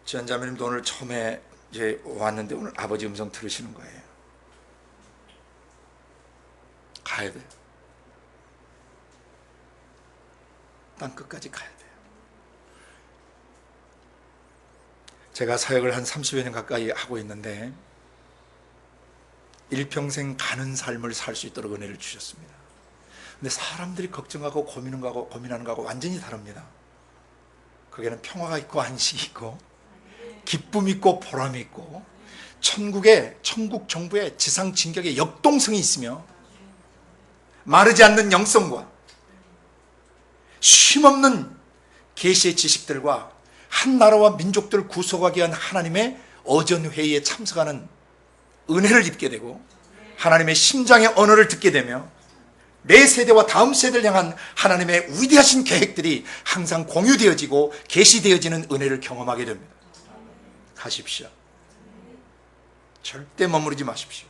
지원자매님도 오늘 처음에 이제 왔는데 오늘 아버지 음성 들으시는 거예요. 가야 돼요. 땅끝까지 가야 돼요. 제가 사역을 한 30여 년 가까이 하고 있는데 일평생 가는 삶을 살 수 있도록 은혜를 주셨습니다. 근데 사람들이 걱정하고 고민하는 거하고 완전히 다릅니다. 거기에는 평화가 있고 안식이 있고 기쁨이 있고 보람이 있고 천국 정부의 지상 진격의 역동성이 있으며 마르지 않는 영성과 쉼없는 계시의 지식들과 한 나라와 민족들을 구속하기 위한 하나님의 어전회의에 참석하는 은혜를 입게 되고 하나님의 심장의 언어를 듣게 되며 내 세대와 다음 세대를 향한 하나님의 위대하신 계획들이 항상 공유되어지고 계시되어지는 은혜를 경험하게 됩니다. 가십시오. 절대 머무르지 마십시오.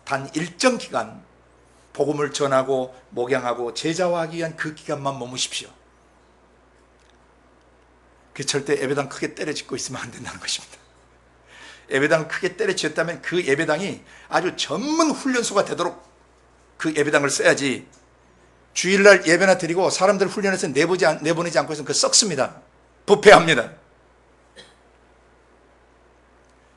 단 일정 기간 복음을 전하고 목양하고 제자화하기 위한 그 기간만 머무십시오. 그 절대 예배당 크게 때려짓고 있으면 안 된다는 것입니다. 예배당을 크게 때려치웠다면 그 예배당이 아주 전문 훈련소가 되도록 그 예배당을 써야지 주일날 예배나 드리고 사람들 훈련해서 내보내지 않고 있으면 그 썩습니다. 부패합니다.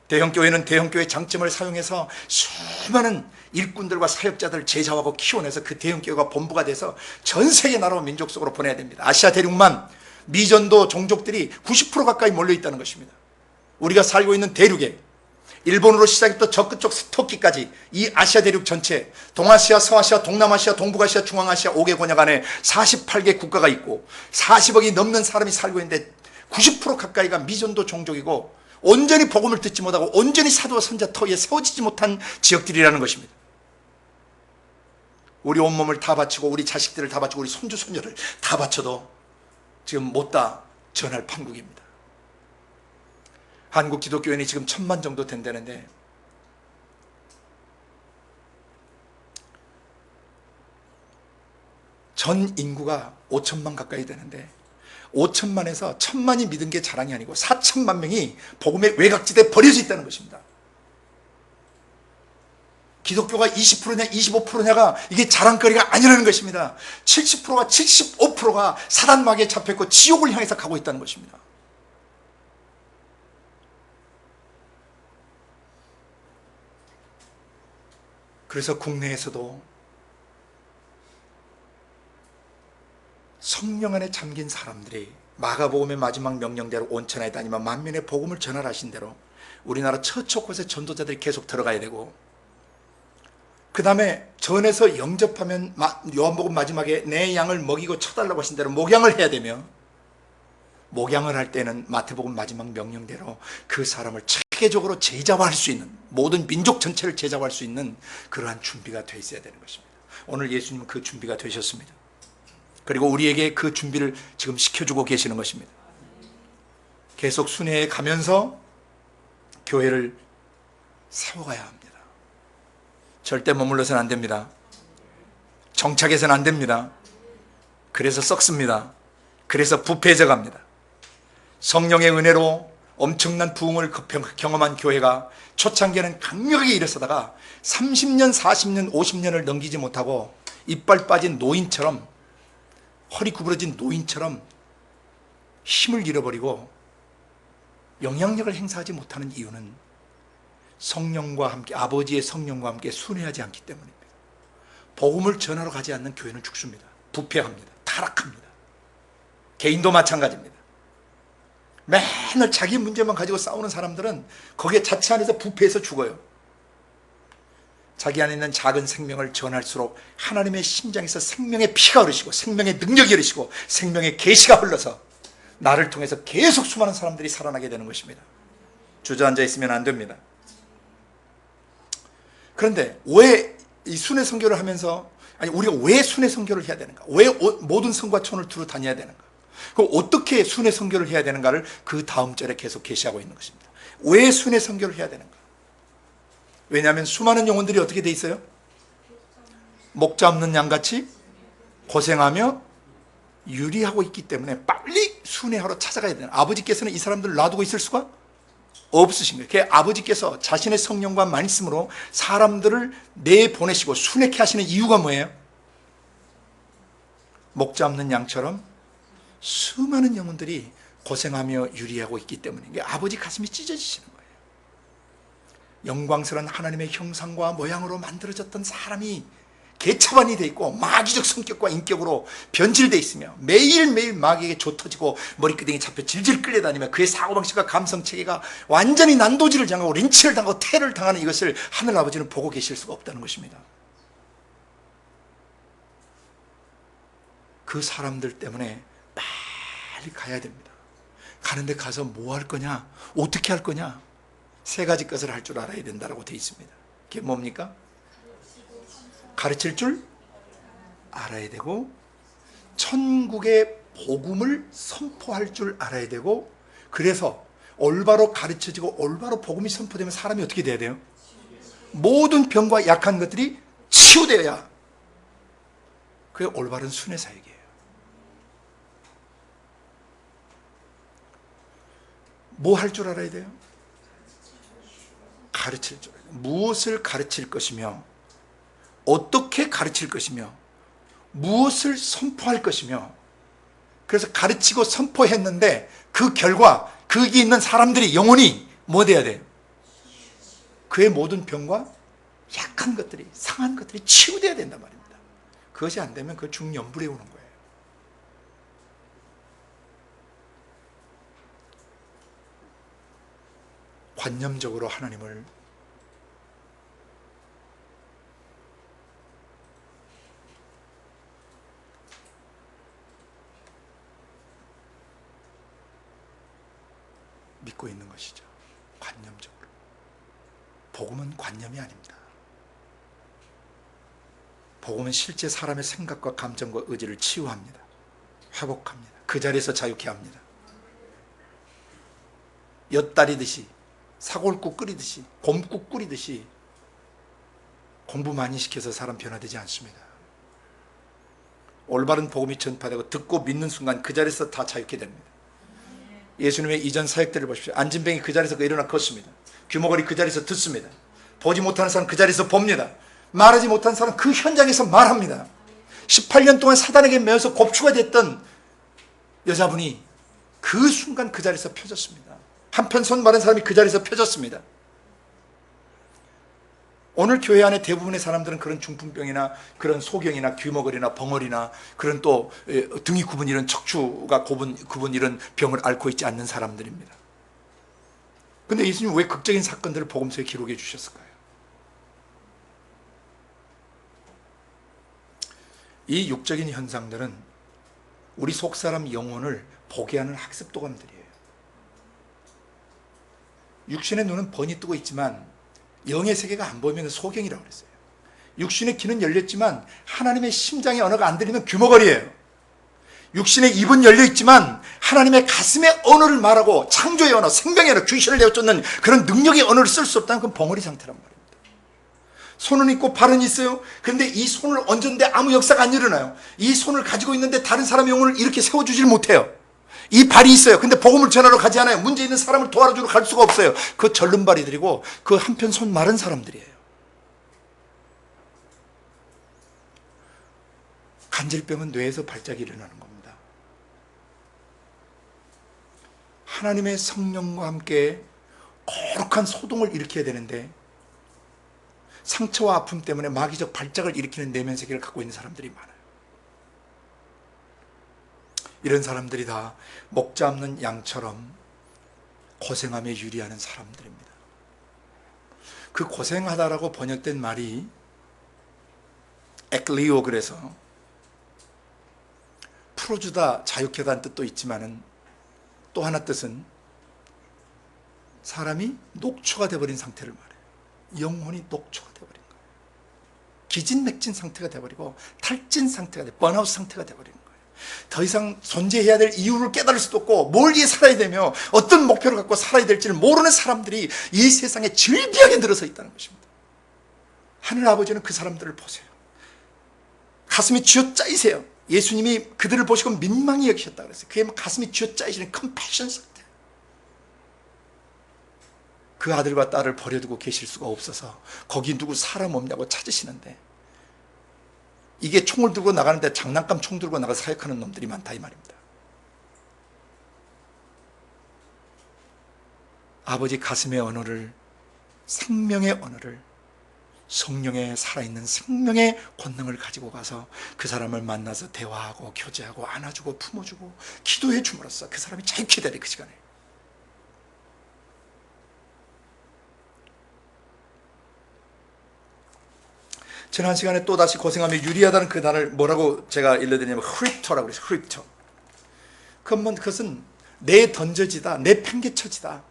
대형교회는 대형교회 장점을 사용해서 수많은 일꾼들과 사역자들 제자하고 키워내서 그 대형교회가 본부가 돼서 전 세계 나라 민족 속으로 보내야 됩니다. 아시아 대륙만 미전도 종족들이 90% 가까이 몰려있다는 것입니다. 우리가 살고 있는 대륙에 일본으로 시작했던 저 끝쪽 터키까지 이 아시아 대륙 전체, 동아시아, 서아시아, 동남아시아, 동북아시아, 중앙아시아 5개 권역 안에 48개 국가가 있고 40억이 넘는 사람이 살고 있는데 90% 가까이가 미전도 종족이고 온전히 복음을 듣지 못하고 온전히 사도와 선자 터위에 세워지지 못한 지역들이라는 것입니다. 우리 온몸을 다 바치고 우리 자식들을 다 바치고 우리 손주 손녀를 다 바쳐도 지금 못다 전할 판국입니다. 한국 기독교인이 지금 1000만 정도 된다는데 전 인구가 5천만 가까이 되는데 5천만에서 1000만이 믿은 게 자랑이 아니고 4천만 명이 복음의 외곽지대에 버려져 있다는 것입니다. 기독교가 20%냐 25%냐가 이게 자랑거리가 아니라는 것입니다. 70%가 75%가 사단 마귀에 잡혔고 지옥을 향해서 가고 있다는 것입니다. 그래서 국내에서도 성령 안에 잠긴 사람들이 마가복음의 마지막 명령대로 온천에 다니며 만민의 복음을 전하라신 대로 우리나라 처처 곳에 전도자들이 계속 들어가야 되고, 그 다음에 전에서 영접하면 요한복음 마지막에 내 양을 먹이고 쳐달라고 하신 대로 목양을 해야 되며, 목양을 할 때는 마태복음 마지막 명령대로 그 사람을 체계적으로 제자화할 수 있는, 모든 민족 전체를 제자화할 수 있는 그러한 준비가 되어 있어야 되는 것입니다. 오늘 예수님은 그 준비가 되셨습니다. 그리고 우리에게 그 준비를 지금 시켜주고 계시는 것입니다. 계속 순회해 가면서 교회를 세워가야 합니다. 절대 머물러서는 안 됩니다. 정착해서는 안 됩니다. 그래서 썩습니다. 그래서 부패해져 갑니다. 성령의 은혜로 엄청난 부흥을 경험한 교회가 초창기에는 강력하게 일어서다가 30년, 40년, 50년을 넘기지 못하고 이빨 빠진 노인처럼, 허리 구부러진 노인처럼 힘을 잃어버리고 영향력을 행사하지 못하는 이유는 성령과 함께, 아버지의 성령과 함께 순회하지 않기 때문입니다. 복음을 전하러 가지 않는 교회는 죽습니다. 부패합니다. 타락합니다. 개인도 마찬가지입니다. 맨날 자기 문제만 가지고 싸우는 사람들은 거기에 자체 안에서 부패해서 죽어요. 자기 안에 있는 작은 생명을 전할수록 하나님의 심장에서 생명의 피가 흐르시고 생명의 능력이 흐르시고 생명의 계시가 흘러서 나를 통해서 계속 수많은 사람들이 살아나게 되는 것입니다. 주저앉아 있으면 안 됩니다. 그런데 왜 이 순회 선교를 하면서, 아니 우리가 왜 순회 선교를 해야 되는가? 왜 모든 성과촌을 두루 다녀야 되는가? 그럼 어떻게 순회 선교를 해야 되는가를 그 다음 절에 계속 계시하고 있는 것입니다. 왜 순회 선교를 해야 되는가? 왜냐하면 수많은 영혼들이 어떻게 돼 있어요? 목자 없는 양같이 고생하며 유리하고 있기 때문에 빨리 순회하러 찾아가야 되는, 아버지께서는 이 사람들을 놔두고 있을 수가 없으신 거예요. 그 아버지께서 자신의 성령과 말씀으로 사람들을 내보내시고 순회케 하시는 이유가 뭐예요? 목자 없는 양처럼 수많은 영혼들이 고생하며 유리하고 있기 때문에 아버지 가슴이 찢어지시는 거예요. 영광스러운 하나님의 형상과 모양으로 만들어졌던 사람이 개차반이 되어 있고 마귀적 성격과 인격으로 변질되어 있으며 매일매일 마귀에게 좁혀지고 머리끄댕이 잡혀 질질 끌려다니며 그의 사고방식과 감성체계가 완전히 난도질을 당하고 린치를 당하고 테러를 당하는 이것을 하늘아버지는 보고 계실 수가 없다는 것입니다. 그 사람들 때문에 빨리 가야 됩니다. 가는데 가서 뭐 할 거냐? 어떻게 할 거냐? 세 가지 것을 할 줄 알아야 된다고 되어 있습니다. 그게 뭡니까? 가르칠 줄 알아야 되고, 천국의 복음을 선포할 줄 알아야 되고, 그래서 올바로 가르쳐지고 올바로 복음이 선포되면 사람이 어떻게 돼야 돼요? 모든 병과 약한 것들이 치유되어야 그게 올바른 순회 사역이에요. 뭐 할 줄 알아야 돼요? 가르칠 줄 알아야 돼요. 무엇을 가르칠 것이며 어떻게 가르칠 것이며 무엇을 선포할 것이며, 그래서 가르치고 선포했는데 그 결과 거기 있는 사람들이 영혼이 뭐 돼야 돼요? 그의 모든 병과 약한 것들이, 상한 것들이 치유돼야 된단 말입니다. 그것이 안 되면 그 중염불에 오는 거예요. 관념적으로 하나님을 믿고 있는 것이죠. 관념적으로. 복음은 관념이 아닙니다. 복음은 실제 사람의 생각과 감정과 의지를 치유합니다. 회복합니다. 그 자리에서 자유케 합니다. 엿다리듯이, 사골국 끓이듯이, 곰국 끓이듯이 공부 많이 시켜서 사람 변화되지 않습니다. 올바른 복음이 전파되고 듣고 믿는 순간 그 자리에서 다 자유케 됩니다. 예수님의 이전 사역들을 보십시오. 안진뱅이 그 자리에서 일어나 걷습니다. 귀머거리 그 자리에서 듣습니다. 보지 못하는 사람 그 자리에서 봅니다. 말하지 못한 사람 그 현장에서 말합니다. 18년 동안 사단에게 매여서 곱추가 됐던 여자분이 그 순간 그 자리에서 펴졌습니다. 한편 손 마른 사람이 그 자리에서 펴졌습니다. 오늘 교회 안에 대부분의 사람들은 그런 중풍병이나 그런 소경이나 귀머거리나 벙어리나 그런 또 등이 굽은 이런 척추가 굽은 이런 병을 앓고 있지 않는 사람들입니다. 그런데 예수님 왜 극적인 사건들을 복음서에 기록해 주셨을까요? 이 육적인 현상들은 우리 속사람 영혼을 보게 하는 학습 도감들이에요. 육신의 눈은 번이 뜨고 있지만 영의 세계가 안 보이면 소경이라고 그랬어요. 육신의 귀는 열렸지만 하나님의 심장의 언어가 안 들리면 귀머거리예요. 육신의 입은 열려있지만 하나님의 가슴의 언어를 말하고 창조의 언어, 생명의 언어, 귀신을 내어쫓는 그런 능력의 언어를 쓸 수 없다는 건 벙어리 상태란 말입니다. 손은 있고 발은 있어요. 그런데 이 손을 얹었는데 아무 역사가 안 일어나요. 이 손을 가지고 있는데 다른 사람의 영혼을 이렇게 세워주질 못해요. 이 발이 있어요. 근데 복음을 전하러 가지 않아요. 문제 있는 사람을 도와주러 갈 수가 없어요. 그 절름발이들이고 그 한편 손 마른 사람들이에요. 간질병은 뇌에서 발작이 일어나는 겁니다. 하나님의 성령과 함께 거룩한 소동을 일으켜야 되는데 상처와 아픔 때문에 마귀적 발작을 일으키는 내면 세계를 갖고 있는 사람들이 많아요. 이런 사람들이 다 목자 없는 양처럼 고생하며 유리하는 사람들입니다. 그 고생하다라고 번역된 말이 에클리오, 그래서 풀어주다, 자유케 하다는 뜻도 있지만은 또 하나 뜻은 사람이 녹초가 되어버린 상태를 말해요. 영혼이 녹초가 되어버린 거예요. 기진맥진 상태가 되어버리고 탈진 상태가 돼, 번아웃 상태가 되어버리는 거예요. 더 이상 존재해야 될 이유를 깨달을 수도 없고 뭘 위해 살아야 되며 어떤 목표를 갖고 살아야 될지를 모르는 사람들이 이 세상에 질비하게 늘어서 있다는 것입니다. 하늘 아버지는 그 사람들을 보세요. 가슴이 쥐어짜이세요. 예수님이 그들을 보시고 민망히 여기셨다 그랬어요. 그게 가슴이 쥐어짜이시는 컴패션 상태. 그 아들과 딸을 버려두고 계실 수가 없어서 거기 누구 사람 없냐고 찾으시는데, 이게 총을 들고 나가는데 장난감 총 들고 나가서 사역하는 놈들이 많다 이 말입니다. 아버지 가슴의 언어를, 생명의 언어를, 성령의 살아있는 생명의 권능을 가지고 가서 그 사람을 만나서 대화하고 교제하고 안아주고 품어주고 기도해 줌으로써 그 사람이 자유케 되는 그 시간에 지난 시간에 또다시 고생하며 유리하다는 그 단어를 뭐라고 제가 일러드리냐면 크립토라고 그랬어요. 크립토. 그것은 내 던져지다, 내 팽개쳐지다,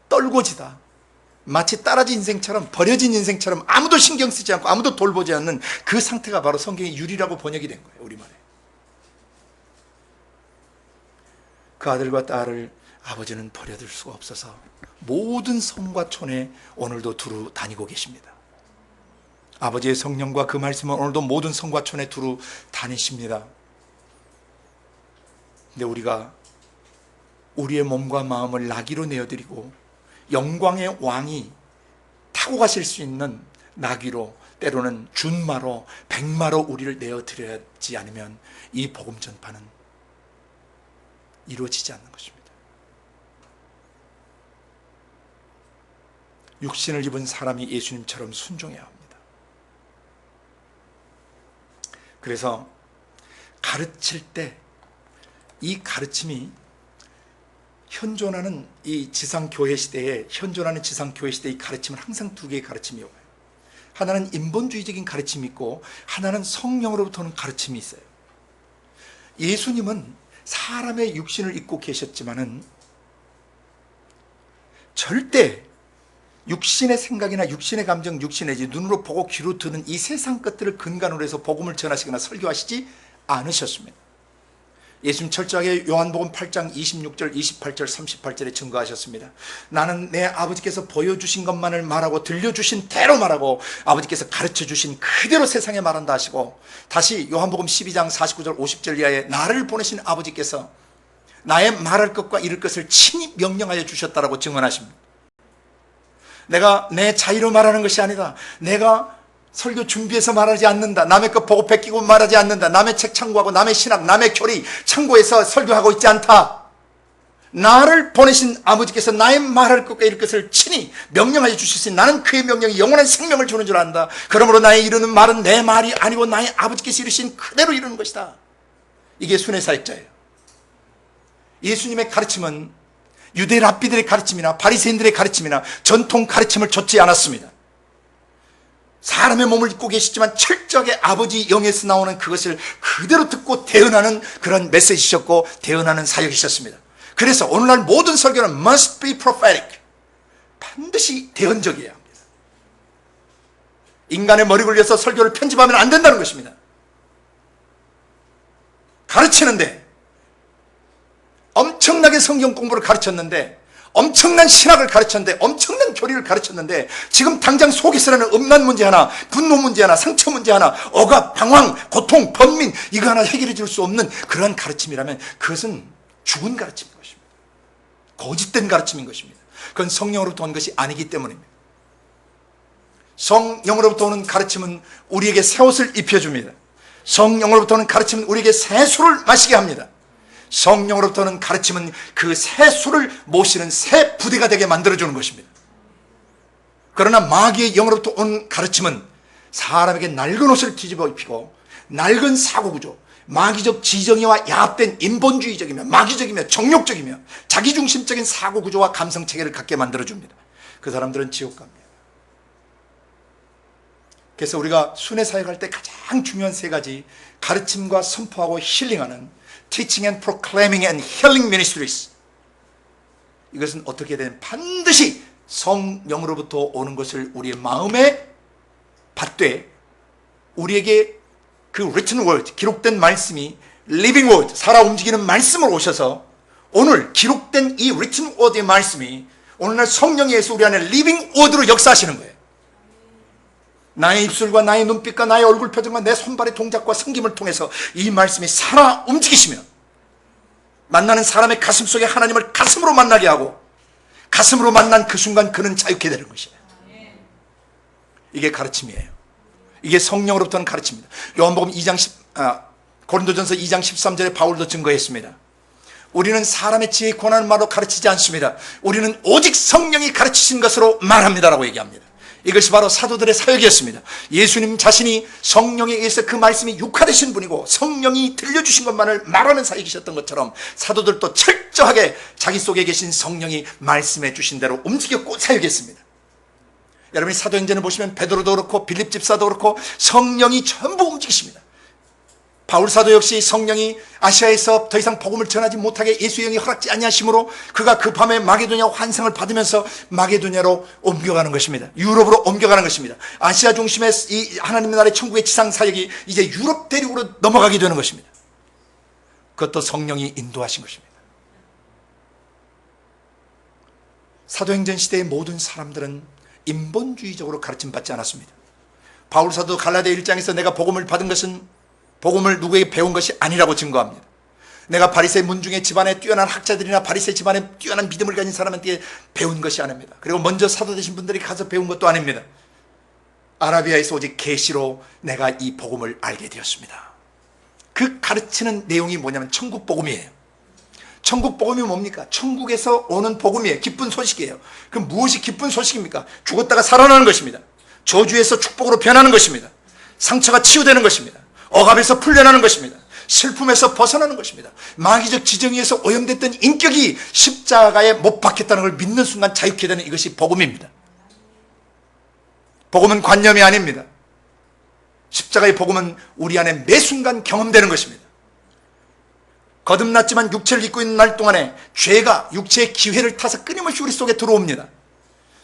떨고지다, 마치 따라진 인생처럼, 버려진 인생처럼 아무도 신경 쓰지 않고 아무도 돌보지 않는 그 상태가 바로 성경의 유리라고 번역이 된 거예요. 우리말에. 그 아들과 딸을 아버지는 버려둘 수가 없어서 모든 성과 촌에 오늘도 두루 다니고 계십니다. 아버지의 성령과 그 말씀은 오늘도 모든 성과 촌에 두루 다니십니다. 근데 우리가 우리의 몸과 마음을 나귀로 내어드리고 영광의 왕이 타고 가실 수 있는 나귀로 때로는 준마로 백마로 우리를 내어드려야지 않으면 이 복음 전파는 이루어지지 않는 것입니다. 육신을 입은 사람이 예수님처럼 순종해야 합니다. 그래서 가르칠 때 이 가르침이 현존하는 이 지상교회 시대에 이 가르침은 항상 두 개의 가르침이 와요. 하나는 인본주의적인 가르침이 있고 하나는 성령으로부터 오는 가르침이 있어요. 예수님은 사람의 육신을 입고 계셨지만은 절대 육신의 생각이나 육신의 감정, 육신의 눈으로 보고 귀로 듣는 이 세상 것들을 근간으로 해서 복음을 전하시거나 설교하시지 않으셨습니다. 예수님 철저하게 요한복음 8장 26절, 28절, 38절에 증거하셨습니다. 나는 내 아버지께서 보여주신 것만을 말하고 들려주신 대로 말하고 아버지께서 가르쳐주신 그대로 세상에 말한다 하시고, 다시 요한복음 12장 49절 50절 이하에 나를 보내신 아버지께서 나의 말할 것과 이룰 것을 친히 명령하여 주셨다라고 증언하십니다. 내가 내 자의로 말하는 것이 아니다. 내가 설교 준비해서 말하지 않는다. 남의 것 보고 베끼고 말하지 않는다. 남의 책 참고하고 남의 신학, 남의 교리 참고해서 설교하고 있지 않다. 나를 보내신 아버지께서 나의 말할 것과 이룰 것을 친히 명령하여 주셨으니 나는 그의 명령이 영원한 생명을 주는 줄 안다. 그러므로 나의 이루는 말은 내 말이 아니고 나의 아버지께서 이루신 그대로 이루는 것이다. 이게 순회사역자예요. 예수님의 가르침은 유대 랍비들의 가르침이나 바리새인들의 가르침이나 전통 가르침을 좇지 않았습니다. 사람의 몸을 입고 계시지만 철저하게 아버지 영에서 나오는 그것을 그대로 듣고 대언하는 그런 메시지셨고 대언하는 사역이셨습니다. 그래서 오늘날 모든 설교는 must be prophetic, 반드시 대언적이어야 합니다. 인간의 머리 굴려서 설교를 편집하면 안 된다는 것입니다. 가르치는데 엄청나게 성경 공부를 가르쳤는데, 엄청난 신학을 가르쳤는데, 엄청난 교리를 가르쳤는데, 지금 당장 속에서는 음란 문제 하나, 분노 문제 하나, 상처 문제 하나, 억압, 방황, 고통, 번민, 이거 하나 해결해 줄 수 없는 그런 가르침이라면 그것은 죽은 가르침인 것입니다. 거짓된 가르침인 것입니다. 그건 성령으로부터 온 것이 아니기 때문입니다. 성령으로부터 오는 가르침은 우리에게 새 옷을 입혀줍니다. 성령으로부터 오는 가르침은 우리에게 새 술을 마시게 합니다. 성령으로부터는 가르침은 그 새 술을 모시는 새 부대가 되게 만들어주는 것입니다. 그러나 마귀의 영으로부터 온 가르침은 사람에게 낡은 옷을 뒤집어 입히고 낡은 사고구조, 마귀적 지정의와 야합된 인본주의적이며 마귀적이며 정욕적이며 자기중심적인 사고구조와 감성체계를 갖게 만들어줍니다. 그 사람들은 지옥 갑니다. 그래서 우리가 순회사역할 때 가장 중요한 세 가지, 가르침과 선포하고 힐링하는 Teaching and Proclaiming and Healing Ministries, 이것은 어떻게 되면 반드시 성령으로부터 오는 것을 우리의 마음에 받되, 우리에게 그 written word, 기록된 말씀이 living word, 살아 움직이는 말씀으로 오셔서 오늘 기록된 이 written word의 말씀이 오늘날 성령에 의해서 우리 안에 living word로 역사하시는 거예요. 나의 입술과 나의 눈빛과 나의 얼굴 표정과 내 손발의 동작과 섬김을 통해서 이 말씀이 살아 움직이시며 만나는 사람의 가슴 속에 하나님을 가슴으로 만나게 하고 가슴으로 만난 그 순간 그는 자유케 되는 것이에요. 이게 가르침이에요. 이게 성령으로부터는 가르침입니다. 요한복음 고린도전서 2장 13절에 바울도 증거했습니다. 우리는 사람의 지혜의 권하는 말로 가르치지 않습니다. 우리는 오직 성령이 가르치신 것으로 말합니다라고 얘기합니다. 이것이 바로 사도들의 사역이었습니다. 예수님 자신이 성령에 의해서 그 말씀이 육화되신 분이고 성령이 들려주신 것만을 말하는 사역이셨던 것처럼 사도들도 철저하게 자기 속에 계신 성령이 말씀해 주신 대로 움직였고 사역했습니다. 여러분이 사도행전을 보시면 베드로도 그렇고 빌립 집사도 그렇고 성령이 전부 움직이십니다. 바울 사도 역시 성령이 아시아에서 더 이상 복음을 전하지 못하게 예수의 영이 허락지 아니하심으로 그가 그 밤에 마게도냐 환상을 받으면서 마게도냐로 옮겨가는 것입니다. 유럽으로 옮겨가는 것입니다. 아시아 중심의 이 하나님의 나라의 천국의 지상 사역이 이제 유럽 대륙으로 넘어가게 되는 것입니다. 그것도 성령이 인도하신 것입니다. 사도행전 시대의 모든 사람들은 인본주의적으로 가르침받지 않았습니다. 바울 사도 갈라디아 1장에서 내가 복음을 받은 것은 복음을 누구에게 배운 것이 아니라고 증거합니다. 내가 바리새 문중의 집안에 뛰어난 학자들이나 바리새 집안에 뛰어난 믿음을 가진 사람한테 배운 것이 아닙니다. 그리고 먼저 사도 되신 분들이 가서 배운 것도 아닙니다. 아라비아에서 오직 계시로 내가 이 복음을 알게 되었습니다. 그 가르치는 내용이 뭐냐면 천국 복음이에요. 천국 복음이 뭡니까? 천국에서 오는 복음이에요. 기쁜 소식이에요. 그럼 무엇이 기쁜 소식입니까? 죽었다가 살아나는 것입니다. 저주에서 축복으로 변하는 것입니다. 상처가 치유되는 것입니다. 억압에서 풀려나는 것입니다. 슬픔에서 벗어나는 것입니다. 마귀적 지정의에서 오염됐던 인격이 십자가에 못 박혔다는 걸 믿는 순간 자유케 되는 이것이 복음입니다. 복음은 관념이 아닙니다. 십자가의 복음은 우리 안에 매 순간 경험되는 것입니다. 거듭났지만 육체를 입고 있는 날 동안에 죄가 육체의 기회를 타서 끊임없이 우리 속에 들어옵니다.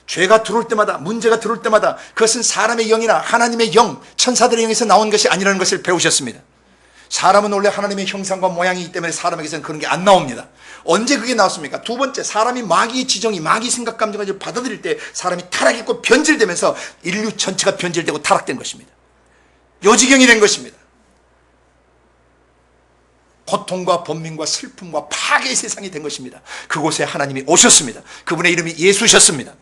죄가 들어올 때마다, 문제가 들어올 때마다 그것은 사람의 영이나 하나님의 영, 천사들의 영에서 나온 것이 아니라는 것을 배우셨습니다. 사람은 원래 하나님의 형상과 모양이기 때문에 사람에게서는 그런 게 안 나옵니다. 언제 그게 나왔습니까? 두 번째, 사람이 마귀의 지정이, 마귀 생각, 감정을 받아들일 때 사람이 타락했고 변질되면서 인류 전체가 변질되고 타락된 것입니다. 요지경이 된 것입니다. 고통과 번민과 슬픔과 파괴의 세상이 된 것입니다. 그곳에 하나님이 오셨습니다. 그분의 이름이 예수셨습니다.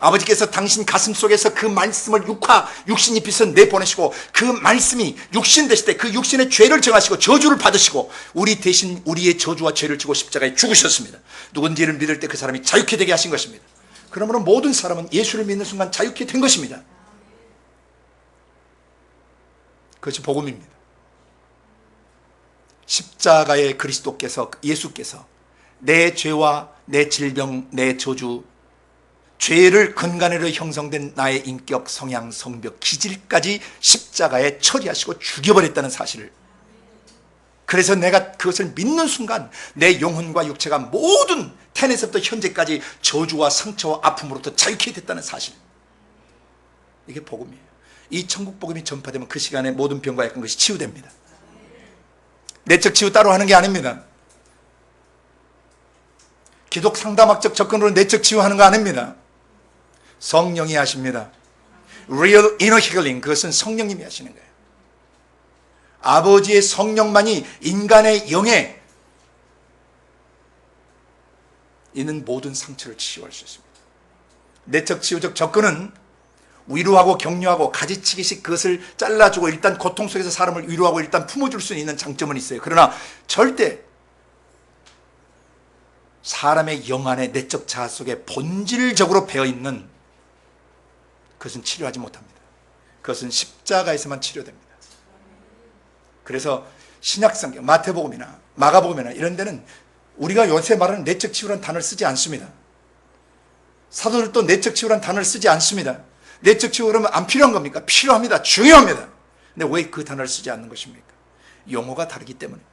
아버지께서 당신 가슴 속에서 그 말씀을 육신 입혀서 내보내시고 그 말씀이 육신 되실 때 그 육신의 죄를 정하시고 저주를 받으시고 우리 대신 우리의 저주와 죄를 지고 십자가에 죽으셨습니다. 누군지를 믿을 때 그 사람이 자유케 되게 하신 것입니다. 그러므로 모든 사람은 예수를 믿는 순간 자유케 된 것입니다. 그것이 복음입니다. 십자가의 그리스도께서, 예수께서 내 죄와 내 질병, 내 저주, 죄를 근간으로 형성된 나의 인격, 성향, 성벽, 기질까지 십자가에 처리하시고 죽여버렸다는 사실을, 그래서 내가 그것을 믿는 순간 내 영혼과 육체가 모든 태어나서부터 현재까지 저주와 상처와 아픔으로부터 자유케 됐다는 사실, 이게 복음이에요. 이 천국 복음이 전파되면 그 시간에 모든 병과 약한 것이 치유됩니다. 내적 치유 따로 하는 게 아닙니다. 기독 상담학적 접근으로 내적 치유하는 거 아닙니다. 성령이 하십니다. Real inner healing, 그것은 성령님이 하시는 거예요. 아버지의 성령만이 인간의 영에 있는 모든 상처를 치유할 수 있습니다. 내적 치유적 접근은 위로하고 격려하고 가지치기식 그것을 잘라주고 일단 고통 속에서 사람을 위로하고 일단 품어줄 수 있는 장점은 있어요. 그러나 절대 사람의 영 안에 내적 자아 속에 본질적으로 배어있는 그것은 치료하지 못합니다. 그것은 십자가에서만 치료됩니다. 그래서 신약성경, 마태복음이나 마가복음이나 이런 데는 우리가 요새 말하는 내적 치유라는 단어를 쓰지 않습니다. 사도들도 내적 치유라는 단어를 쓰지 않습니다. 내적 치유 그러면 안 필요한 겁니까? 필요합니다. 중요합니다. 근데 왜 그 단어를 쓰지 않는 것입니까? 용어가 다르기 때문입니다.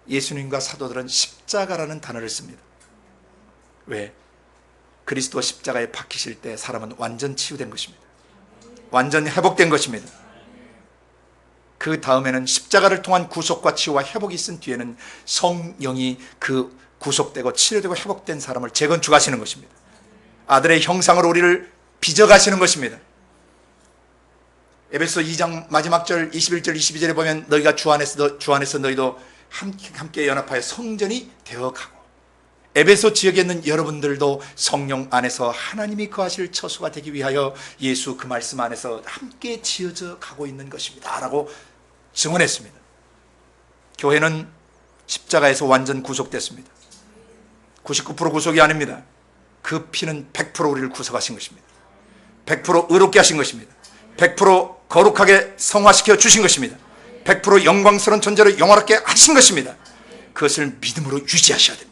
예수님과 사도들은 십자가라는 단어를 씁니다. 왜? 그리스도 십자가에 박히실 때 사람은 완전 치유된 것입니다. 완전 회복된 것입니다. 그 다음에는 십자가를 통한 구속과 치유와 회복이 있은 뒤에는 성령이 그 구속되고 치료되고 회복된 사람을 재건축하시는 것입니다. 아들의 형상으로 우리를 빚어가시는 것입니다. 에베소 2장 마지막 절 21절 22절에 보면 너희가 주 안에서 너희도 함께 연합하여 성전이 되어가고, 에베소 지역에 있는 여러분들도 성령 안에서 하나님이 거하실 처소가 되기 위하여 예수 그 말씀 안에서 함께 지어져 가고 있는 것입니다 라고 증언했습니다. 교회는 십자가에서 완전 구속됐습니다. 99% 구속이 아닙니다. 그 피는 100% 우리를 구속하신 것입니다. 100% 의롭게 하신 것입니다. 100% 거룩하게 성화시켜 주신 것입니다. 100% 영광스러운 존재로 영화롭게 하신 것입니다. 그것을 믿음으로 유지하셔야 됩니다.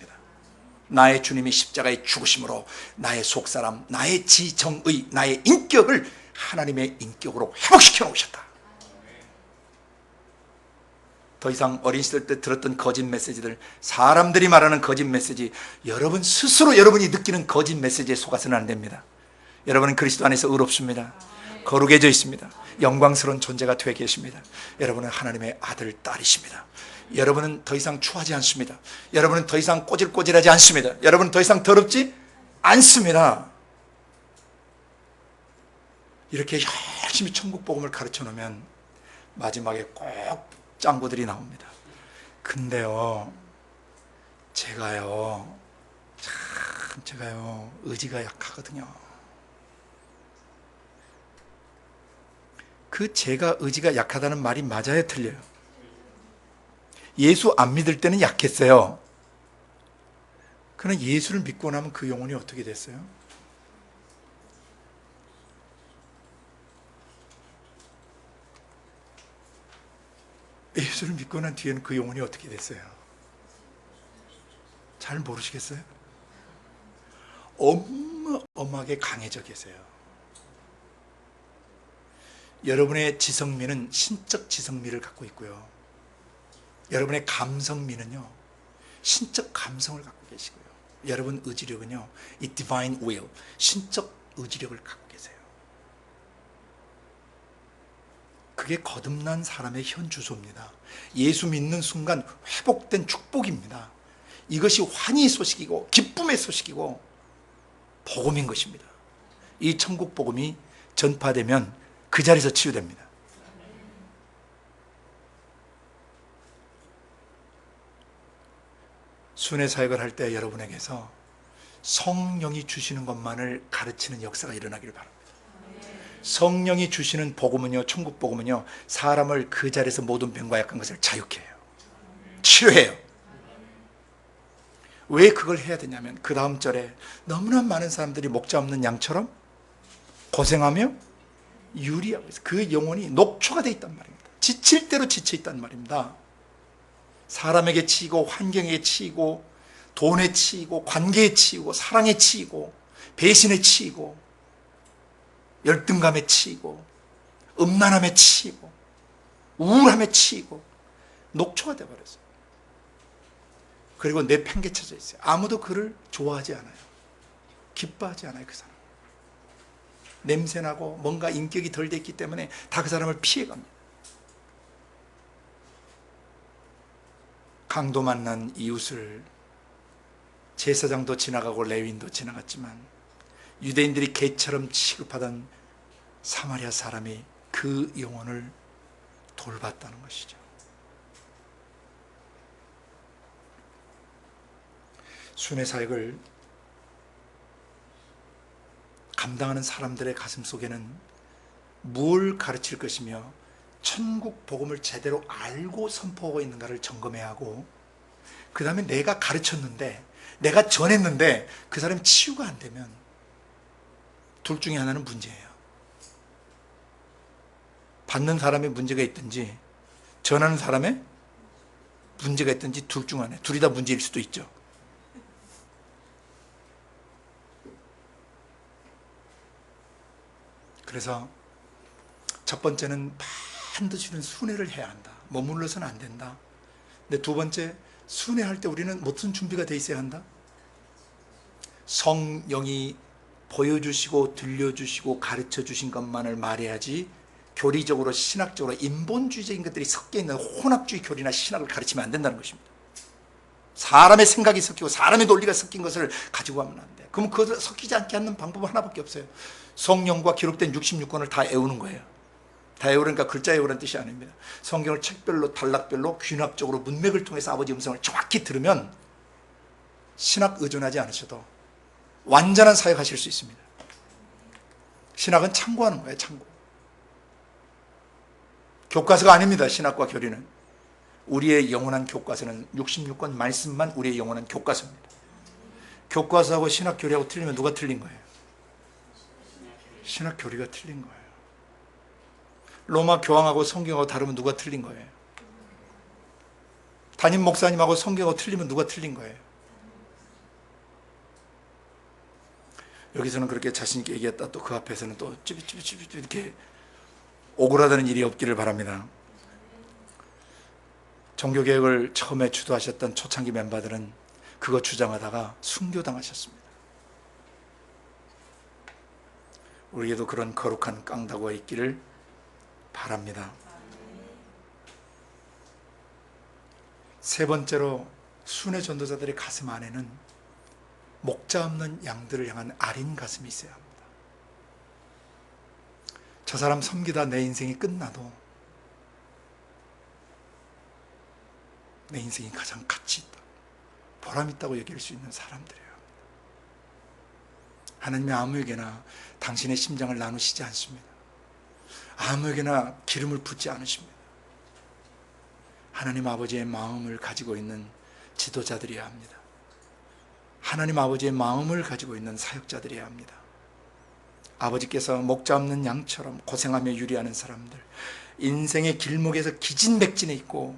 나의 주님이 십자가에 죽으심으로 나의 속사람, 나의 지정의, 나의 인격을 하나님의 인격으로 회복시켜 놓으셨다. 더 이상 어린 시절 때 들었던 거짓 메시지들, 사람들이 말하는 거짓 메시지, 여러분 스스로 여러분이 느끼는 거짓 메시지에 속아서는 안 됩니다. 여러분은 그리스도 안에서 의롭습니다. 거룩해져 있습니다. 영광스러운 존재가 되어 계십니다. 여러분은 하나님의 아들, 딸이십니다. 여러분은 더 이상 추하지 않습니다. 여러분은 더 이상 꼬질꼬질하지 않습니다. 여러분은 더 이상 더럽지 않습니다. 이렇게 열심히 천국 복음을 가르쳐 놓으면 마지막에 꼭 짱구들이 나옵니다. 근데요, 제가요 의지가 약하거든요. 그 제가 의지가 약하다는 말이 맞아요, 틀려요? 예수 안 믿을 때는 약했어요. 그러나 예수를 믿고 나면 그 영혼이 어떻게 됐어요? 예수를 믿고 난 뒤에는 그 영혼이 어떻게 됐어요? 잘 모르시겠어요? 어마어마하게 강해져 계세요. 여러분의 지성미는 신적 지성미를 갖고 있고요. 여러분의 감성미는요, 신적 감성을 갖고 계시고요. 여러분 의지력은요, 이 divine will, 신적 의지력을 갖고 계세요. 그게 거듭난 사람의 현 주소입니다. 예수 믿는 순간 회복된 축복입니다. 이것이 환희의 소식이고 기쁨의 소식이고 복음인 것입니다. 이 천국 복음이 전파되면 그 자리에서 치유됩니다. 순회 사역을 할 때 여러분에게서 성령이 주시는 것만을 가르치는 역사가 일어나기를 바랍니다. 성령이 주시는 복음은요, 천국 복음은요, 사람을 그 자리에서 모든 병과 약한 것을 자유케 해요. 치료해요. 왜 그걸 해야 되냐면 그 다음 절에 너무나 많은 사람들이 목자 없는 양처럼 고생하며 유리하고 있어요. 그 영혼이 녹초가 되어 있단 말입니다. 지칠 대로 지쳐 있단 말입니다. 사람에게 치이고 환경에 치이고 돈에 치이고 관계에 치이고 사랑에 치이고 배신에 치이고 열등감에 치이고 음란함에 치이고 우울함에 치이고 녹초가 되어버렸어요. 그리고 내팽개쳐져 있어요. 아무도 그를 좋아하지 않아요. 기뻐하지 않아요. 그 사람 냄새나고 뭔가 인격이 덜 됐기 때문에 다 그 사람을 피해갑니다. 강도 만난 이웃을 제사장도 지나가고 레위인도 지나갔지만 유대인들이 개처럼 취급하던 사마리아 사람이 그 영혼을 돌봤다는 것이죠. 순회 사역을 감당하는 사람들의 가슴 속에는 뭘 가르칠 것이며 천국 복음을 제대로 알고 선포하고 있는가를 점검해야 하고, 그 다음에 내가 가르쳤는데 내가 전했는데 그 사람이 치유가 안 되면 둘 중에 하나는 문제예요. 받는 사람의 문제가 있든지 전하는 사람의 문제가 있든지 둘 중 하나, 둘이 다 문제일 수도 있죠. 그래서 첫 번째는 반드시는 순회를 해야 한다. 머물러서는 안 된다. 근데 두 번째, 순회할 때 우리는 무슨 준비가 돼 있어야 한다? 성령이 보여주시고 들려주시고 가르쳐주신 것만을 말해야지 교리적으로 신학적으로 인본주의적인 것들이 섞여있는 혼합주의 교리나 신학을 가르치면 안 된다는 것입니다. 사람의 생각이 섞이고 사람의 논리가 섞인 것을 가지고 가면 안 돼. 그럼 그것을 섞이지 않게 하는 방법은 하나밖에 없어요. 성령과 기록된 66권을 다 외우는 거예요. 다 외우니까 글자 외우라는 뜻이 아닙니다. 성경을 책별로 단락별로 귀납적으로 문맥을 통해서 아버지 음성을 정확히 들으면 신학 의존하지 않으셔도 완전한 사역하실 수 있습니다. 신학은 참고하는 거예요. 참고. 교과서가 아닙니다. 신학과 교리는. 우리의 영원한 교과서는 66권 말씀만 우리의 영원한 교과서입니다. 교과서하고 신학 교리하고 틀리면 누가 틀린 거예요? 신학 교리가 틀린 거예요. 로마 교황하고 성경하고 다르면 누가 틀린 거예요? 담임 목사님하고 성경하고 틀리면 누가 틀린 거예요? 여기서는 그렇게 자신 있게 얘기했다 또 그 앞에서는 또 찌비찌비찌비 이렇게 오그라드는 일이 없기를 바랍니다. 종교개혁을 처음에 주도하셨던 초창기 멤버들은 그거 주장하다가 순교당하셨습니다. 우리에도 그런 거룩한 깡다구가 있기를 바랍니다. 세 번째로 순회 전도자들의 가슴 안에는 목자 없는 양들을 향한 아린 가슴이 있어야 합니다. 저 사람 섬기다 내 인생이 끝나도 내 인생이 가장 가치 있다, 보람 있다고 여길 수 있는 사람들이에요. 하나님이 아무에게나 당신의 심장을 나누시지 않습니다. 아무에게나 기름을 붓지 않으십니다. 하나님 아버지의 마음을 가지고 있는 지도자들이어야 합니다. 하나님 아버지의 마음을 가지고 있는 사역자들이어야 합니다. 아버지께서 목자 없는 양처럼 고생하며 유리하는 사람들, 인생의 길목에서 기진맥진해 있고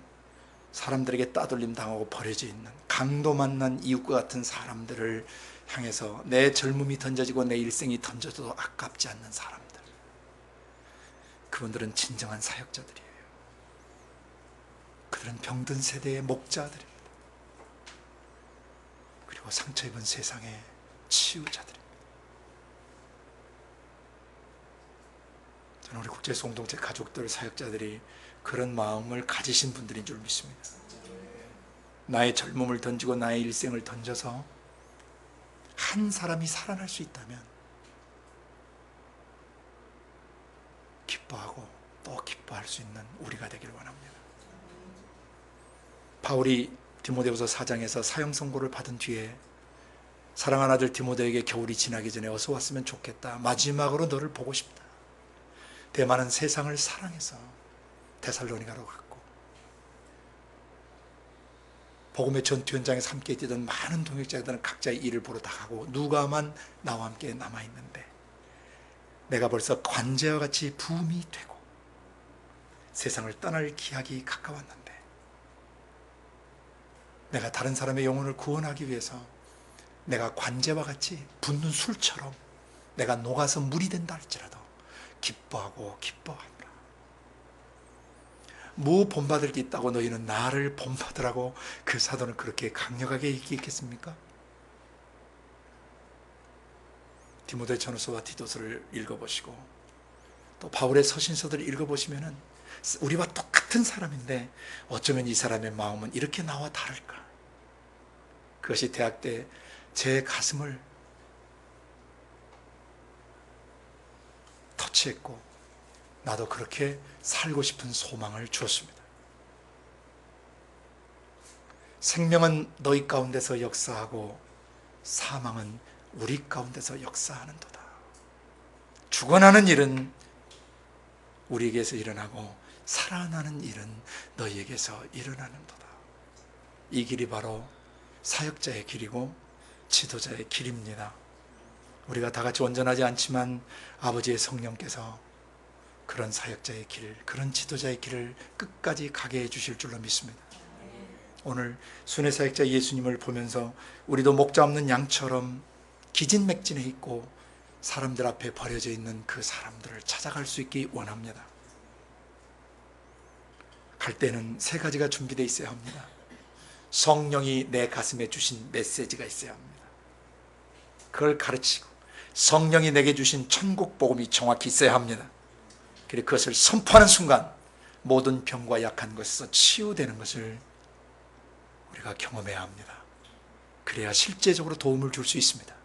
사람들에게 따돌림 당하고 버려져 있는 강도 만난 이웃과 같은 사람들을 향해서 내 젊음이 던져지고 내 일생이 던져져도 아깝지 않는 사람들, 그분들은 진정한 사역자들이에요. 그들은 병든 세대의 목자들입니다. 그리고 상처 입은 세상의 치유자들입니다. 저는 우리 국제수 공동체 가족들, 사역자들이 그런 마음을 가지신 분들인 줄 믿습니다. 나의 젊음을 던지고 나의 일생을 던져서 한 사람이 살아날 수 있다면 기뻐하고 또 기뻐할 수 있는 우리가 되기를 원합니다. 바울이 디모데후서 4장에서 사형 선고를 받은 뒤에 사랑하는 아들 디모데에게 겨울이 지나기 전에 어서 왔으면 좋겠다, 마지막으로 너를 보고 싶다, 대만은 세상을 사랑해서 데살로니가로 갔고 복음의 전투 현장에서 함께 뛰던 많은 동역자들은 각자의 일을 보러 다 가고 누가만 나와 함께 남아있는데 내가 벌써 관제와 같이 부음이 되고 세상을 떠날 기약이 가까웠는데 내가 다른 사람의 영혼을 구원하기 위해서 내가 관제와 같이 붓는 술처럼 내가 녹아서 물이 된다 할지라도 기뻐하고 기뻐하노라. 뭐 본받을 게 있다고 너희는 나를 본받으라고 그 사도는 그렇게 강력하게 얘기했겠습니까? 디모데 전후서와 디도서를 읽어보시고 또 바울의 서신서들을 읽어보시면은 우리와 똑같은 사람인데 어쩌면 이 사람의 마음은 이렇게 나와 다를까? 그것이 대학 때 제 가슴을 터치했고 나도 그렇게 살고 싶은 소망을 주었습니다. 생명은 너희 가운데서 역사하고 사망은 우리 가운데서 역사하는도다. 죽어나는 일은 우리에게서 일어나고 살아나는 일은 너희에게서 일어나는도다. 이 길이 바로 사역자의 길이고 지도자의 길입니다. 우리가 다 같이 온전하지 않지만 아버지의 성령께서 그런 사역자의 길, 그런 지도자의 길을 끝까지 가게 해주실 줄로 믿습니다. 오늘 순회 사역자 예수님을 보면서 우리도 목자 없는 양처럼 기진맥진해 있고 사람들 앞에 버려져 있는 그 사람들을 찾아갈 수 있기 원합니다. 갈 때는 세 가지가 준비되어 있어야 합니다. 성령이 내 가슴에 주신 메시지가 있어야 합니다. 그걸 가르치고 성령이 내게 주신 천국 복음이 정확히 있어야 합니다. 그리고 그것을 선포하는 순간 모든 병과 약한 것에서 치유되는 것을 우리가 경험해야 합니다. 그래야 실제적으로 도움을 줄 수 있습니다.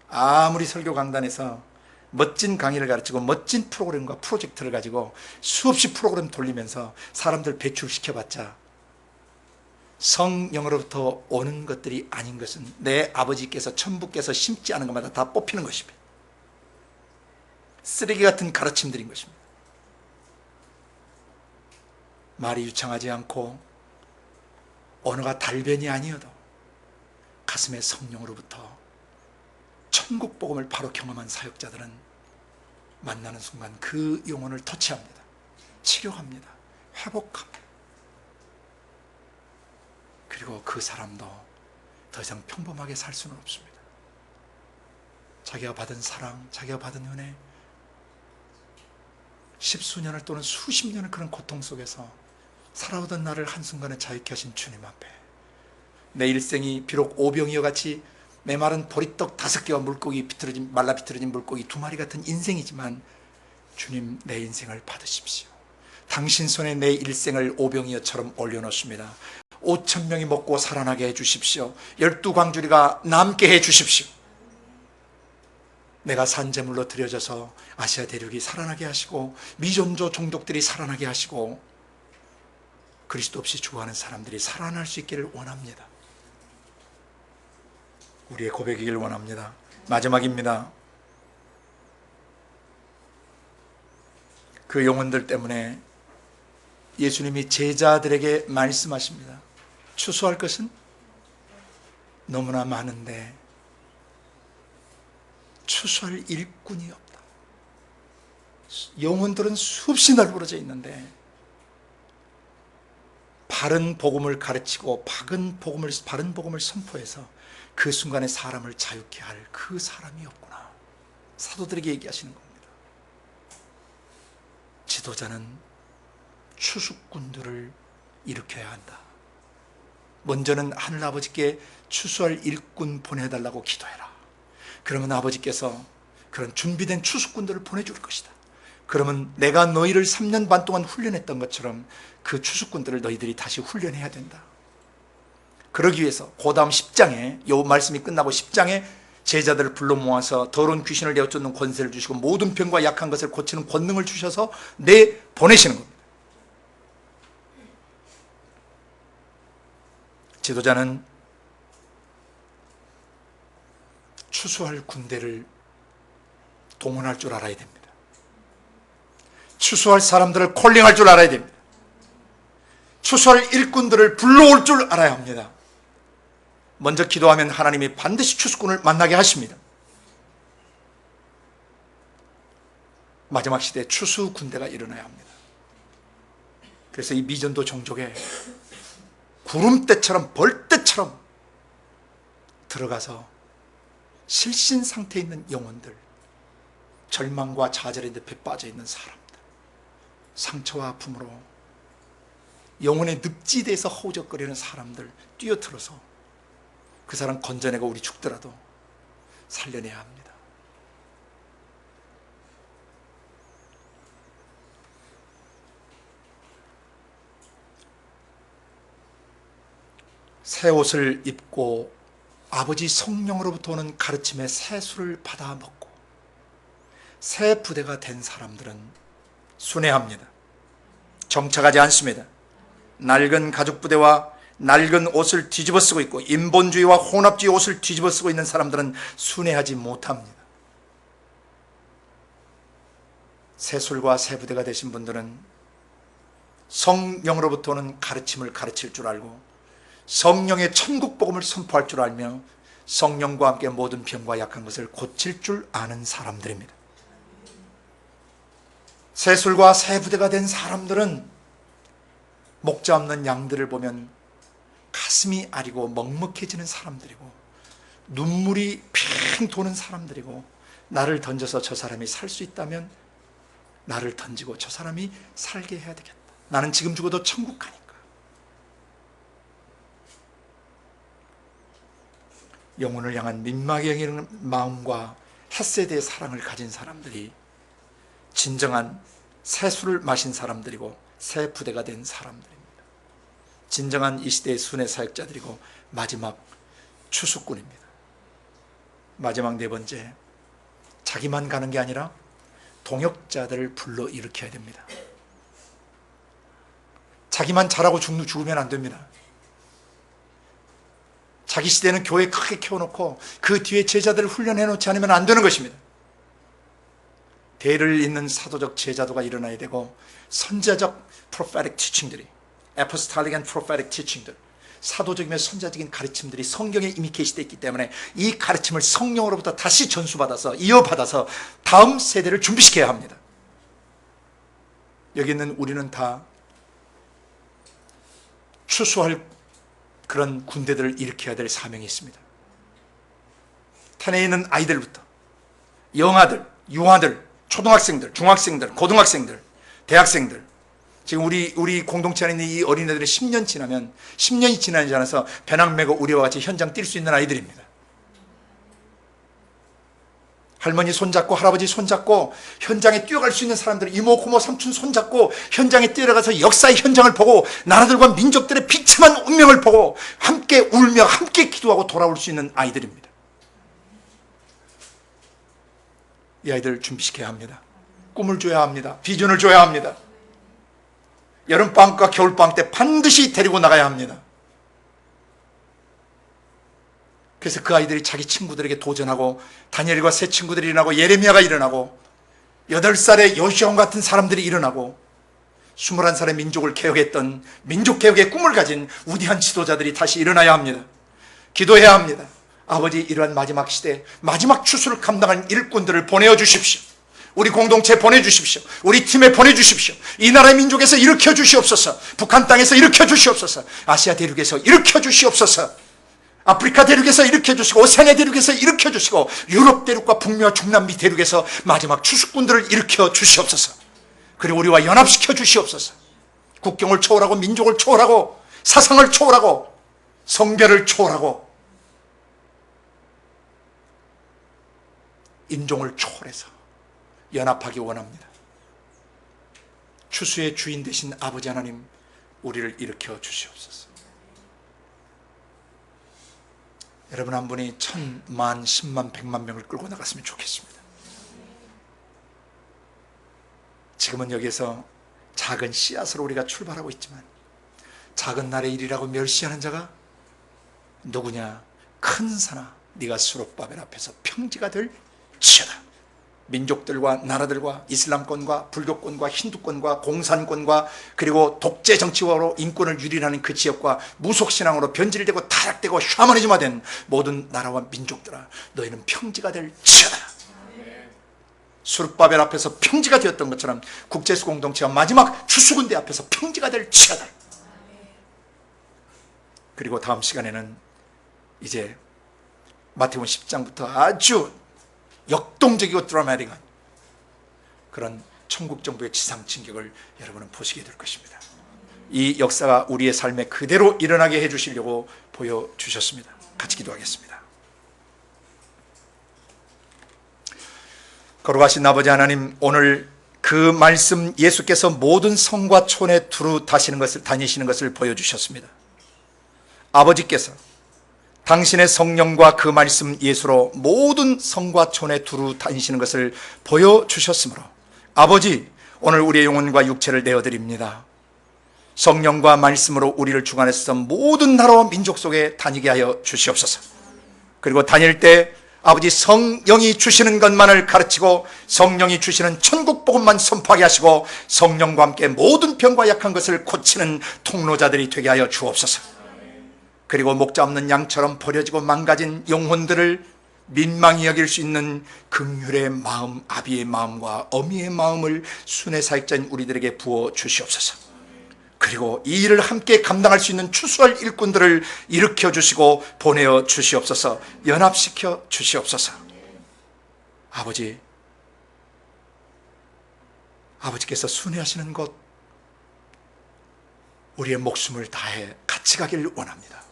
아무리 설교 강단에서 멋진 강의를 가르치고 멋진 프로그램과 프로젝트를 가지고 수없이 프로그램 돌리면서 사람들 배출시켜봤자 성령으로부터 오는 것들이 아닌 것은 내 아버지께서 천부께서 심지 않은 것마다 다 뽑히는 것입니다. 쓰레기 같은 가르침들인 것입니다. 말이 유창하지 않고 언어가 달변이 아니어도 가슴의 성령으로부터 천국 복음을 바로 경험한 사역자들은 만나는 순간 그 영혼을 터치합니다. 치료합니다. 회복합니다. 그리고 그 사람도 더 이상 평범하게 살 수는 없습니다. 자기가 받은 사랑, 자기가 받은 은혜, 십수년을 또는 수십 년을 그런 고통 속에서 살아오던 나를 한순간에 자유케 하신 주님 앞에 내 일생이 비록 오병이어 같이 메마른 보리떡 5개와 물고기 비틀어진, 말라 비틀어진 물고기 2마리 같은 인생이지만 주님, 내 인생을 받으십시오. 당신 손에 내 일생을 오병이어처럼 올려놓습니다. 5,000명이 먹고 살아나게 해주십시오. 12광주리가 남게 해주십시오. 내가 산재물로 드려져서 아시아 대륙이 살아나게 하시고 미존조 종족들이 살아나게 하시고 그리스도 없이 죽어가는 사람들이 살아날 수 있기를 원합니다. 우리의 고백이길 원합니다. 마지막입니다. 그 영혼들 때문에 예수님이 제자들에게 말씀하십니다. 추수할 것은 너무나 많은데 추수할 일꾼이 없다. 영혼들은 수없이 널브러져 있는데 바른 복음을 가르치고 바른 복음을 선포해서 그 순간에 사람을 자유케 할 그 사람이 없구나. 사도들에게 얘기하시는 겁니다. 지도자는 추수꾼들을 일으켜야 한다. 먼저는 하늘아버지께 추수할 일꾼 보내달라고 기도해라. 그러면 아버지께서 그런 준비된 추수꾼들을 보내줄 것이다. 그러면 내가 너희를 3년 반 동안 훈련했던 것처럼 그 추수꾼들을 너희들이 다시 훈련해야 된다. 그러기 위해서 그 다음 10장에, 이 말씀이 끝나고 10장에 제자들을 불러 모아서 더러운 귀신을 내어쫓는 권세를 주시고 모든 병과 약한 것을 고치는 권능을 주셔서 보내시는 겁니다. 지도자는 추수할 군대를 동원할 줄 알아야 됩니다. 추수할 사람들을 콜링할 줄 알아야 됩니다. 추수할 일꾼들을 불러올 줄 알아야 합니다. 먼저 기도하면 하나님이 반드시 추수꾼을 만나게 하십니다. 마지막 시대에 추수 군대가 일어나야 합니다. 그래서 이 미전도 종족에 구름대처럼 벌떼처럼 들어가서 실신 상태에 있는 영혼들, 절망과 좌절의 늪에 빠져있는 사람들, 상처와 아픔으로 영혼의 늪지대에서 허우적거리는 사람들 뛰어들어서 그 사람 건져내고 우리 죽더라도 살려내야 합니다. 새 옷을 입고 아버지 성령으로부터 오는 가르침의 새 술을 받아 먹고 새 부대가 된 사람들은 순회합니다. 정착하지 않습니다. 낡은 가죽 부대와 낡은 옷을 뒤집어 쓰고 있고 인본주의와 혼합주의 옷을 뒤집어 쓰고 있는 사람들은 순회하지 못합니다. 새 술과 새 부대가 되신 분들은 성령으로부터 오는 가르침을 가르칠 줄 알고 성령의 천국 복음을 선포할 줄 알며 성령과 함께 모든 병과 약한 것을 고칠 줄 아는 사람들입니다. 새 술과 새 부대가 된 사람들은 목자 없는 양들을 보면 가슴이 아리고 먹먹해지는 사람들이고 눈물이 핑 도는 사람들이고 나를 던져서 저 사람이 살 수 있다면 나를 던지고 저 사람이 살게 해야 되겠다. 나는 지금 죽어도 천국 가니까. 영혼을 향한 민망히 여기는 마음과 햇세대의 사랑을 가진 사람들이 진정한 새 술을 마신 사람들이고 새 부대가 된 사람들입니다. 진정한 이 시대의 순회 사역자들이고 마지막 추수꾼입니다. 마지막 네 번째, 자기만 가는 게 아니라 동역자들을 불러 일으켜야 됩니다. 자기만 잘하고 죽으면 안 됩니다. 자기 시대는 교회 크게 키워놓고 그 뒤에 제자들을 훈련해 놓지 않으면 안 되는 것입니다. 대를 잇는 사도적 제자도가 일어나야 되고 선자적 prophetic teaching들이 apostolic and prophetic teaching들 사도적이며 선자적인 가르침들이 성경에 이미 계시되어 있기 때문에 이 가르침을 성령으로부터 다시 전수받아서 이어받아서 다음 세대를 준비시켜야 합니다. 여기 있는 우리는 다 추수할 그런 군대들을 일으켜야 될 사명이 있습니다. 탄에 있는 아이들부터 영아들, 유아들, 초등학생들, 중학생들, 고등학생들, 대학생들, 지금 우리 공동체 안에 있는 이 어린애들이 10년 지나면 10년이 지나지 않아서 배낭 메고 우리와 같이 현장 뛸 수 있는 아이들입니다. 할머니 손잡고 할아버지 손잡고 현장에 뛰어갈 수 있는 사람들, 이모 고모 삼촌 손잡고 현장에 뛰어가서 역사의 현장을 보고 나라들과 민족들의 비참한 운명을 보고 함께 울며 함께 기도하고 돌아올 수 있는 아이들입니다. 이 아이들을 준비시켜야 합니다. 꿈을 줘야 합니다. 비전을 줘야 합니다. 여름방학과 겨울방학 때 반드시 데리고 나가야 합니다. 그래서 그 아이들이 자기 친구들에게 도전하고 다니엘과 새 친구들이 일어나고 예레미야가 일어나고 8살의 요시온 같은 사람들이 일어나고 21살의 민족을 개혁했던 민족개혁의 꿈을 가진 위대한 지도자들이 다시 일어나야 합니다. 기도해야 합니다. 아버지, 이러한 마지막 시대, 마지막 추수를 감당할 일꾼들을 보내어 주십시오. 우리 공동체에 보내주십시오. 우리 팀에 보내주십시오. 이 나라의 민족에서 일으켜 주시옵소서. 북한 땅에서 일으켜 주시옵소서. 아시아 대륙에서 일으켜 주시옵소서. 아프리카 대륙에서 일으켜 주시고, 오세아니아 대륙에서 일으켜 주시고, 유럽 대륙과 북미와 중남미 대륙에서 마지막 추수꾼들을 일으켜 주시옵소서. 그리고 우리와 연합시켜 주시옵소서. 국경을 초월하고 민족을 초월하고 사상을 초월하고 성별을 초월하고 인종을 초월해서 연합하기 원합니다. 추수의 주인 되신 아버지 하나님, 우리를 일으켜 주시옵소서. 여러분 한 분이 1000만, 10만, 100만 명을 끌고 나갔으면 좋겠습니다. 지금은 여기에서 작은 씨앗으로 우리가 출발하고 있지만 작은 날의 일이라고 멸시하는 자가 누구냐? 큰 산아, 네가 수룹바벨 앞에서 평지가 될지어다. 민족들과 나라들과 이슬람권과 불교권과 힌두권과 공산권과 그리고 독재 정치화로 인권을 유린하는 그 지역과 무속신앙으로 변질되고 타락되고 샤머니즘화된 모든 나라와 민족들아, 너희는 평지가 될지어다. 수룹바벨 앞에서 평지가 되었던 것처럼 국제수 공동체와 마지막 추수군대 앞에서 평지가 될지어다. 그리고 다음 시간에는 이제 마태복음 10장부터 아주 역동적이고 드라마틱한 그런 천국 정부의 지상 진격을 여러분은 보시게 될 것입니다. 이 역사가 우리의 삶에 그대로 일어나게 해주시려고 보여주셨습니다. 같이 기도하겠습니다. 거룩하신 아버지 하나님, 오늘 그 말씀 예수께서 모든 성과 촌에 두루 다니시는 것을 보여주셨습니다. 아버지께서 당신의 성령과 그 말씀 예수로 모든 성과 촌에 두루 다니시는 것을 보여주셨으므로 아버지, 오늘 우리의 영혼과 육체를 내어드립니다. 성령과 말씀으로 우리를 주관해서 모든 나라와 민족 속에 다니게 하여 주시옵소서. 그리고 다닐 때 아버지, 성령이 주시는 것만을 가르치고 성령이 주시는 천국 복음만 선포하게 하시고 성령과 함께 모든 병과 약한 것을 고치는 통로자들이 되게 하여 주옵소서. 그리고 목자 없는 양처럼 버려지고 망가진 영혼들을 민망히 여길 수 있는 긍휼의 마음, 아비의 마음과 어미의 마음을 순회 사역자인 우리들에게 부어 주시옵소서. 그리고 이 일을 함께 감당할 수 있는 추수할 일꾼들을 일으켜 주시고 보내어 주시옵소서. 연합시켜 주시옵소서. 아버지께서 순회하시는 곳, 우리의 목숨을 다해 같이 가길 원합니다.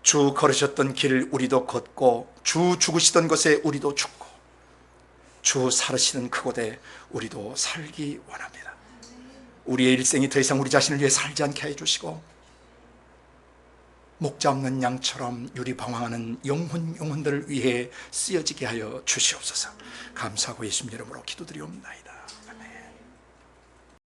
주 걸으셨던 길 우리도 걷고, 주 죽으시던 곳에 우리도 죽고, 주 살으시는 그곳에 우리도 살기 원합니다. 우리의 일생이 더 이상 우리 자신을 위해 살지 않게 해주시고, 목자 없는 양처럼 유리방황하는 영혼들을 위해 쓰여지게 하여 주시옵소서. 감사하고 예수님 이름으로 기도드리옵나이다.